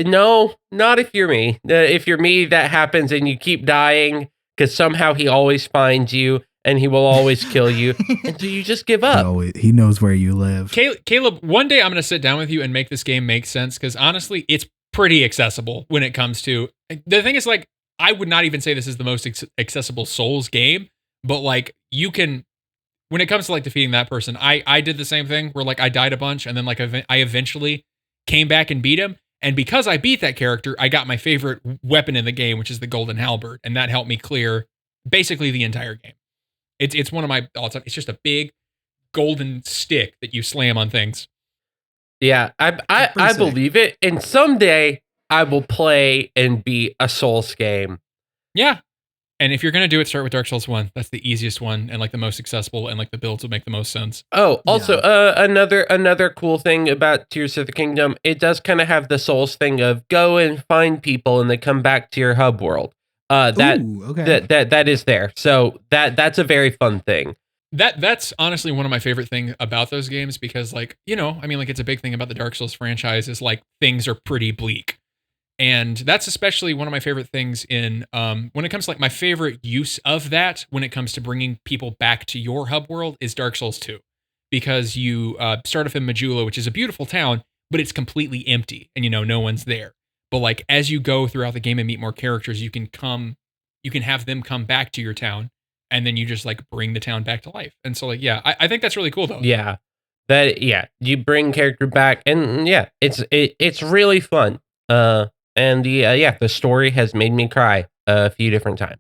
No, not if you're me. If you're me, that happens and you keep dying because somehow he always finds you and he will always kill you. And so you just give up. Oh, he knows where you live. Caleb, one day I'm going to sit down with you and make this game make sense because honestly, it's pretty accessible when it comes to the thing is like, I would not even say this is the most accessible Souls game, but like you can, when it comes to like defeating that person, I did the same thing where like I died a bunch and then like I eventually came back and beat him. And because I beat that character, I got my favorite weapon in the game, which is the Golden Halberd. And that helped me clear basically the entire game. It's one of my all-time. It's just a big golden stick that you slam on things. Yeah, I pretty sick. believe it. And someday I will play and beat a Souls game. Yeah. And if you're going to do it, start with Dark Souls 1. That's the easiest one and like the most accessible, and like the builds will make the most sense. Oh, also, another cool thing about Tears of the Kingdom, it does kind of have the Souls thing of go and find people and they come back to your hub world. Ooh, okay. That is there. So that's a very fun thing. That's honestly one of my favorite things about those games, because like, you know, I mean, like it's a big thing about the Dark Souls franchise is like things are pretty bleak. And that's especially one of my favorite things in when it comes to like my favorite use of that when it comes to bringing people back to your hub world is Dark Souls 2, because you start off in Majula, which is a beautiful town, but it's completely empty and, you know, no one's there. But like as you go throughout the game and meet more characters, you can have them come back to your town, and then you just like bring the town back to life. And so like, yeah, I think that's really cool though. Yeah. You bring character back, and yeah, it's really fun. And the story has made me cry a few different times.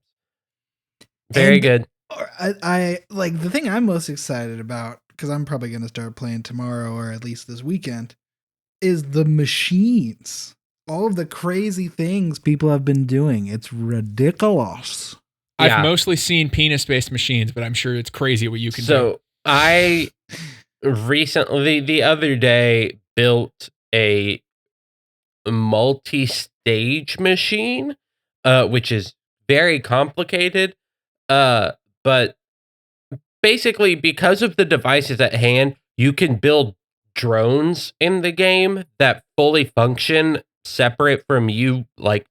Very good. I like the thing I'm most excited about, because I'm probably going to start playing tomorrow or at least this weekend, is the machines. All of the crazy things people have been doing. It's ridiculous. I've mostly seen penis-based machines, but I'm sure it's crazy what you can do. So I recently, the other day, built a multi-stage machine, which is very complicated. But basically, because of the devices at hand, you can build drones in the game that fully function separate from you. Like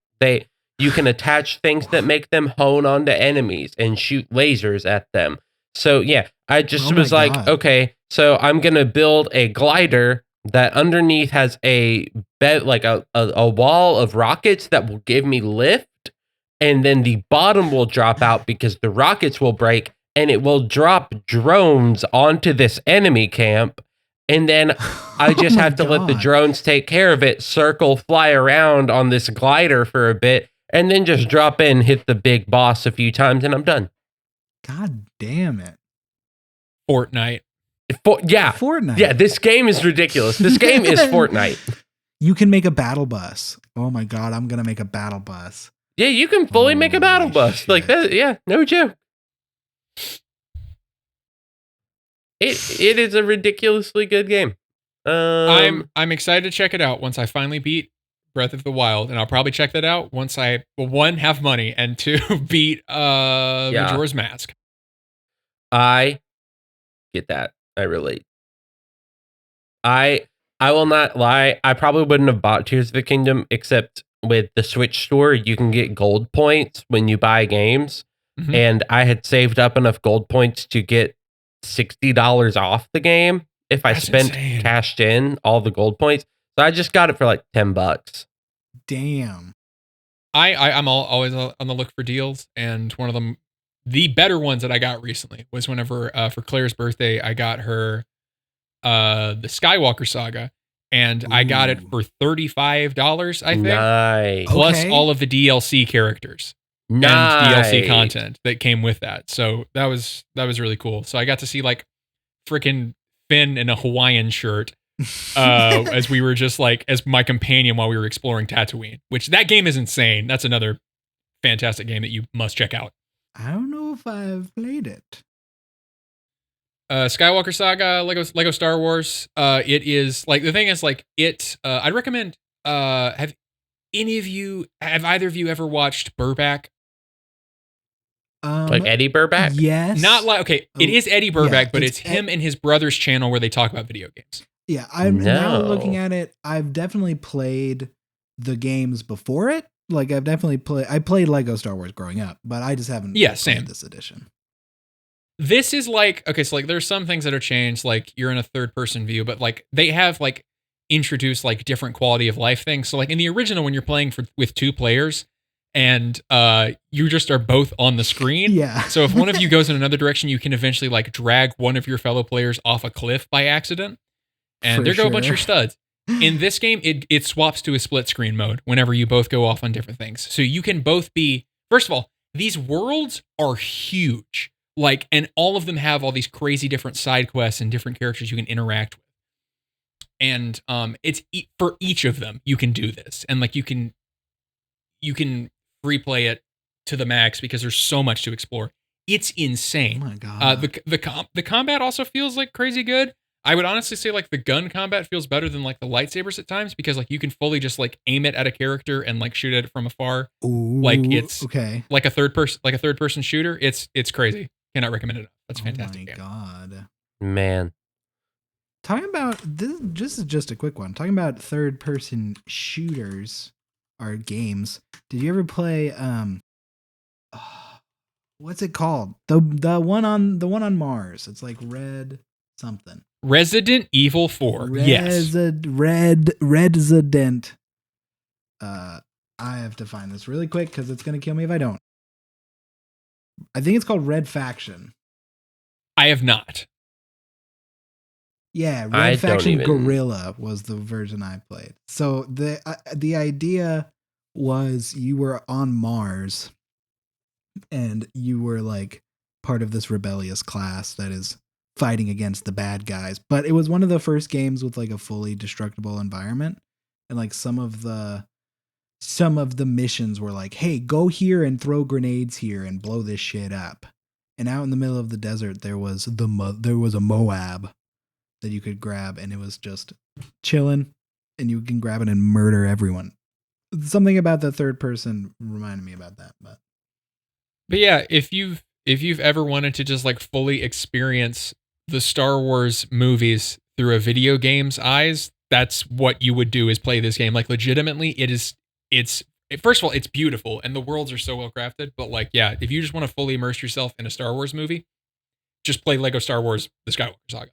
you can attach things that make them hone onto enemies and shoot lasers at them. So yeah, I just was like, God. okay, so I'm gonna build a glider that underneath has a bed, like a wall of rockets that will give me lift, and then the bottom will drop out because the rockets will break, and it will drop drones onto this enemy camp, and then I just have to let the drones take care of it, circle, fly around on this glider for a bit, and then just drop in, hit the big boss a few times, and I'm done. God damn it. Fortnite. Fortnite. Yeah, this game is ridiculous. This game is Fortnite. You can make a battle bus. Oh my God, I'm going to make a battle bus. Yeah, you can fully make a battle bus. Shit. Like that. Yeah, no joke. It is a ridiculously good game. I'm excited to check it out once I finally beat Breath of the Wild, and I'll probably check that out once I, well, one, have money, and two, beat Majora's Mask. I get that. I relate. I will not lie. I probably wouldn't have bought Tears of the Kingdom, except with the Switch store, you can get gold points when you buy games. Mhm. And I had saved up enough gold points to get $60 off the game if I That's spent insane. cashed in all the gold points. So I just got it for like $10. Damn. I'm always on the look for deals, and one of them, the better ones that I got recently, was whenever for Claire's birthday, I got her the Skywalker Saga, and I got it for $35, I think, Nice. plus Okay. all of the DLC characters Nice. and DLC content that came with that. So that was really cool. So I got to see like freaking Finn in a Hawaiian shirt as we were just like, as my companion while we were exploring Tatooine, which that game is insane. That's another fantastic game that you must check out. I don't know if I've played it. Skywalker Saga, Lego Star Wars. It is like, the thing is like it. I'd recommend. Have either of you ever watched Burback? Like Eddie Burback? Yes. Not like, okay, it is Eddie Burback, Yeah, but it's it's him and his brother's channel where they talk about video games. Yeah, I'm now No. looking at it. I've definitely played the games before it. Like I played Lego Star Wars growing up, but I just haven't Yeah, played same. this edition. This is like, okay, so like there's some things that are changed, like you're in a third person view, but like they have like introduced like different quality of life things. So like in the original, when you're playing with two players and you just are both on the screen. Yeah. So if one of you goes in another direction, you can eventually like drag one of your fellow players off a cliff by accident. And For there go a bunch of sure. your studs. In this game, it swaps to a split screen mode whenever you both go off on different things. So you can both be, first of all, these worlds are huge. Like, and all of them have all these crazy different side quests and different characters you can interact with. and it's for each of them you can do this, and like you can replay it to the max because there's so much to explore. It's insane. Oh my god. The combat also feels like crazy good. I would honestly say like the gun combat feels better than like the lightsabers at times, because like you can fully just like aim it at a character and like shoot at it from afar. Ooh, Like it's okay. like a third person shooter. It's crazy. Cannot recommend it enough. That's a fantastic Oh my game. god. Man. Talking about this, just a quick one. Talking about third person shooters or games. Did you ever play what's it called? The one on Mars. It's like Red something. Resident Evil 4. Yes. Resident. I have to find this really quick because it's gonna kill me if I don't. I think it's called Red Faction. I have not. Yeah, I Red don't Faction even- Gorilla was the version I played. So the idea was you were on Mars, and you were like part of this rebellious class that is fighting against the bad guys. But it was one of the first games with like a fully destructible environment, and like some of the missions were like, hey, go here and throw grenades here and blow this shit up. And out in the middle of the desert, there was a Moab that you could grab, and it was just chilling, and you can grab it and murder everyone. Something about the third person reminded me about that. But yeah, if you've ever wanted to just like fully experience the Star Wars movies through a video game's eyes, that's what you would do, is play this game. Like legitimately, it's first of all, it's beautiful and the worlds are so well crafted. But like, yeah, if you just want to fully immerse yourself in a Star Wars movie, just play Lego Star Wars: The Skywalker Saga.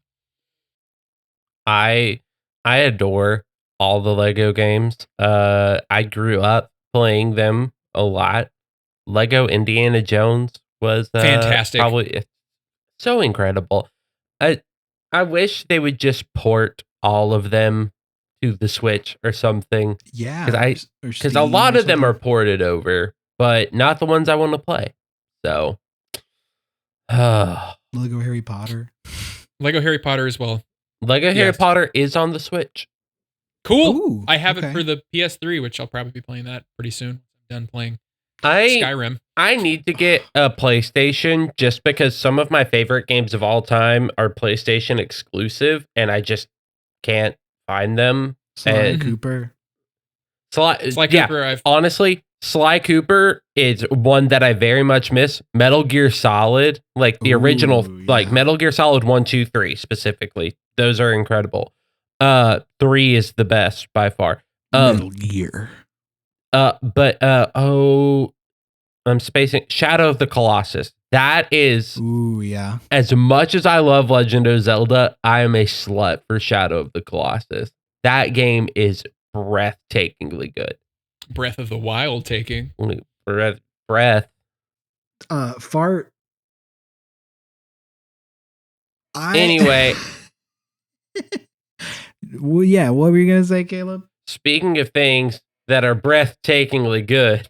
I adore all the Lego games. I grew up playing them a lot. Lego Indiana Jones was Fantastic. Probably so incredible. I wish they would just port all of them to the Switch or something, Yeah, because a lot of them are ported over, but not the ones I want to play. So, Lego Harry Potter. Lego Harry Potter as well. Lego Harry Potter is on the Switch. Cool. Ooh, I have okay. it for the PS3, which I'll probably be playing that pretty soon. I'm done playing I Skyrim. need to get a PlayStation just because some of my favorite games of all time are PlayStation exclusive, and I just can't find them. Sly Cooper. Sly yeah, Cooper, honestly, Sly Cooper is one that I very much miss. Metal Gear Solid, like the original, like yeah. Metal Gear Solid 1, 2, 3 specifically. Those are incredible. 3 is the best by far. Metal Gear. I'm spacing Shadow of the Colossus. That is, Ooh, yeah. as much as I love Legend of Zelda, I am a slut for Shadow of the Colossus. That game is breathtakingly good. Breath of the Wild taking. Breath. Fart. Anyway. Well, yeah, what were you going to say, Caleb? Speaking of things that are breathtakingly good,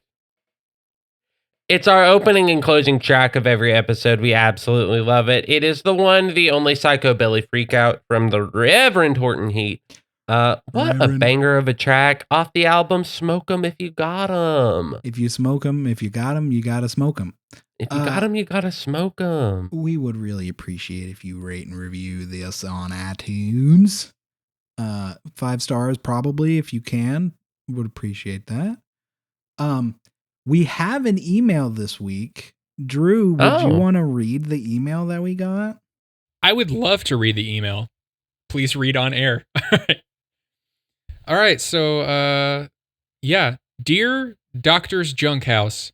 it's our opening and closing track of every episode. We absolutely love it. It is the one, the only Psychobilly Freakout from the Reverend Horton Heat. What a Reverend. banger of a track off the album Smoke 'em If You Got 'em. If you smoke them, if you got them, you got to smoke them. If you got 'em, you gotta smoke 'em. We would really appreciate if you rate and review this on iTunes. 5 stars probably if you can. Would appreciate that. We have an email this week. Drew, would you want to read the email that we got? I would love to read the email. Please read on air. All right. So, yeah. Dear Doctor's Junk House,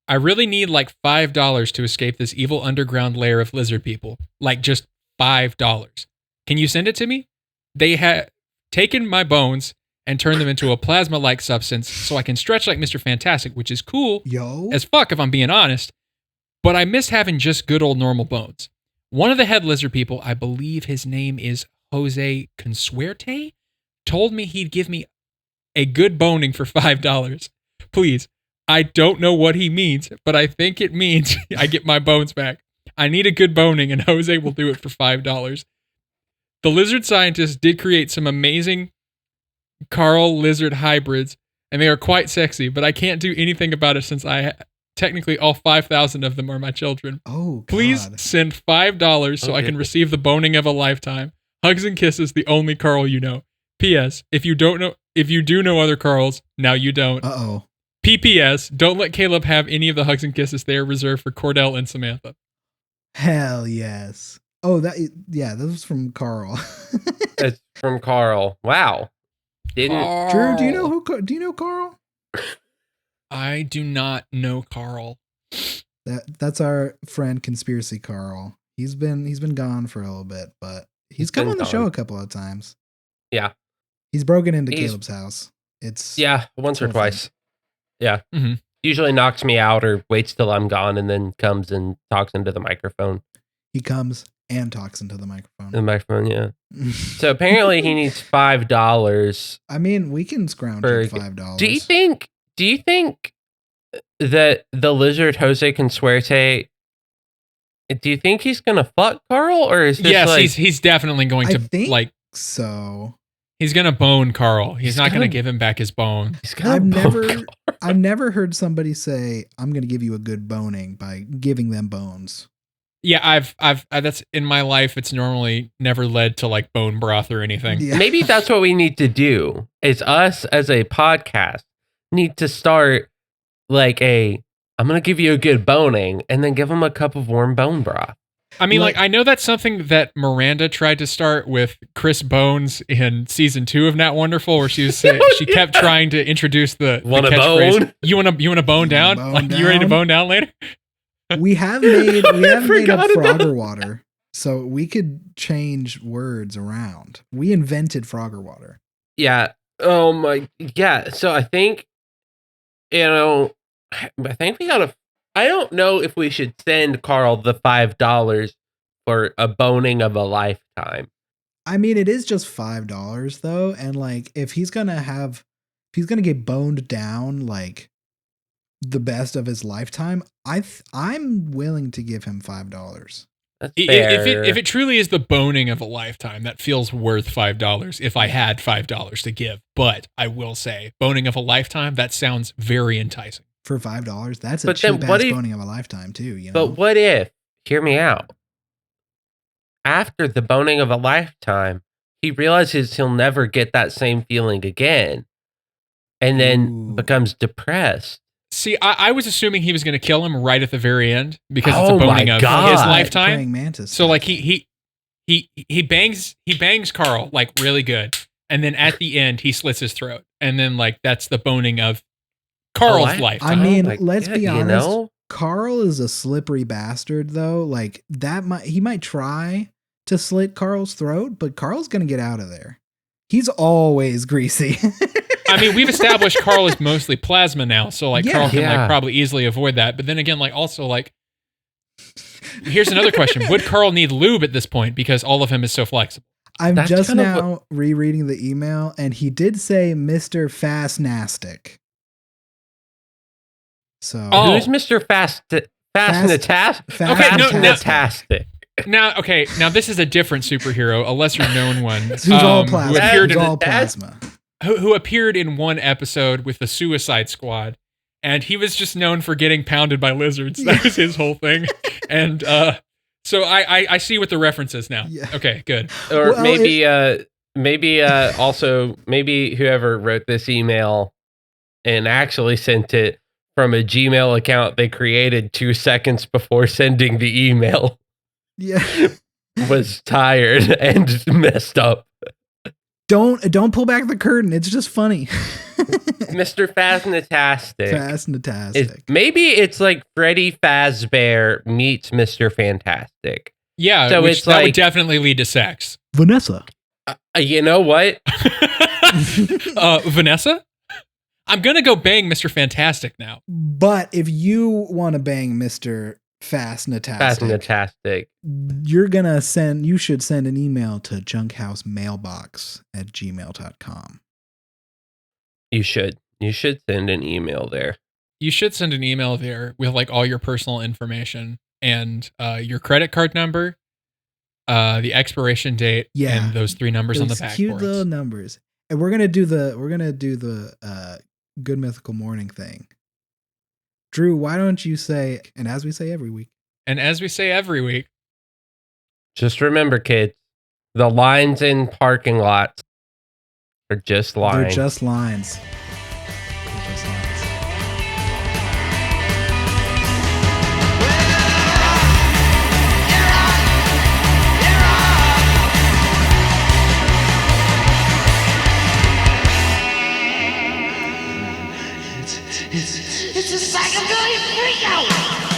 I really need like $5 to escape this evil underground lair of lizard people. Like just $5. Can you send it to me? They had taken my bones and turned them into a plasma-like substance so I can stretch like Mr. Fantastic, which is cool as fuck if I'm being honest, but I miss having just good old normal bones. One of the head lizard people, I believe his name is Jose Consuerte, told me he'd give me a good boning for $5. Please, I don't know what he means, but I think it means I get my bones back. I need a good boning and Jose will do it for $5. The lizard scientists did create some amazing Carl lizard hybrids, and they are quite sexy, but I can't do anything about it since technically all 5,000 of them are my children. Oh, God. Please send $5 so I can receive the boning of a lifetime. Hugs and kisses, the only Carl you know. P.S. If you do know other Carls, now you don't. Uh-oh. P.P.S. Don't let Caleb have any of the hugs and kisses. They are reserved for Cordell and Samantha. Hell yes. Oh, that was from Carl. It's from Carl. Wow. Drew, do you know Carl? I do not know Carl. That's our friend Conspiracy Carl. He's been gone for a little bit, but he's come on the show a couple of times. Yeah. He's broken into Caleb's house. Once or twice. Yeah. Mm-hmm. Usually knocks me out or waits till I'm gone and then comes and talks into the microphone. He comes and talks into the microphone. The microphone, yeah. So apparently he needs $5. I mean, we can scrounge at $5. Do you think that the lizard Jose Consuerte, do you think he's gonna fuck Carl, or is this yes, he's definitely going to think so. He's gonna bone Carl. He's not gonna give him back his bone. I've never heard somebody say, "I'm gonna give you a good boning" by giving them bones. Yeah, I've that's in my life. It's normally never led to like bone broth or anything. Yeah. Maybe that's what we need to do. Is us as a podcast need to start like I'm gonna give you a good boning and then give him a cup of warm bone broth. I mean, like I know that's something that Miranda tried to start with Chris Bones in season 2 of Nat Wonderful, where she was she kept trying to introduce the catchphrase. Bone? You want to bone down? You ready to bone down later? We have made up Frogger water, so we could change words around. We invented Frogger water. Yeah. Oh my. Yeah. So I think, we gotta. I don't know if we should send Carl the $5 for a boning of a lifetime. I mean, it is just $5 though, and like if he's gonna get boned down like the best of his lifetime, I'm willing to give him $5. That's fair. If it truly is the boning of a lifetime, that feels worth $5 if I had $5 to give. But I will say, boning of a lifetime, that sounds very enticing. For $5, that's a cheap ass boning of a lifetime too. You know? But what if? Hear me out. After the boning of a lifetime, he realizes he'll never get that same feeling again, and then becomes depressed. See, I was assuming he was going to kill him right at the very end because it's a boning of his lifetime. Praying mantis. So like he bangs Carl like really good, and then at the end he slits his throat, and then like that's the boning of Carl's lifetime. I mean, let's be honest. Carl is a slippery bastard, though. Like he might try to slit Carl's throat, but Carl's gonna get out of there. He's always greasy. I mean, we've established Carl is mostly plasma now, so like Carl can like probably easily avoid that. But then again, like also like, here's another question: would Carl need lube at this point because all of him is so flexible? I'm just now rereading the email, and he did say Mr. Fastnastic. So who's Mr. Fastnastic? Now this is a different superhero, a lesser known one. Who's all plasma. Who appeared in one episode with the Suicide Squad, and he was just known for getting pounded by lizards. That was his whole thing. And so I see what the reference is now. Yeah. Okay, good. Or maybe also whoever wrote this email and actually sent it from a Gmail account they created 2 seconds before sending the email. Yeah. Was tired and messed up. Don't pull back the curtain. It's just funny. Mr. Fastnatastic. Maybe it's like Freddy Fazbear meets Mr. Fantastic. Yeah, so that would definitely lead to sex. Vanessa. You know what? Vanessa? I'm going to go bang Mr. Fantastic now. But if you want to bang Mr. Fastnatastic, you should send an email to junkhousemailbox@gmail.com. You should send an email there. You should send an email there with like all your personal information and your credit card number the expiration date, Yeah. and those 3 numbers on the Those back cute boards. little numbers. And we're gonna do the Good Mythical Morning thing. Drew, why don't you say, and as we say every week, And as we say every week, Just remember, kids, the lines in parking lots are just lines. they're just lines. They're just lines. It's a psychobilly freakout!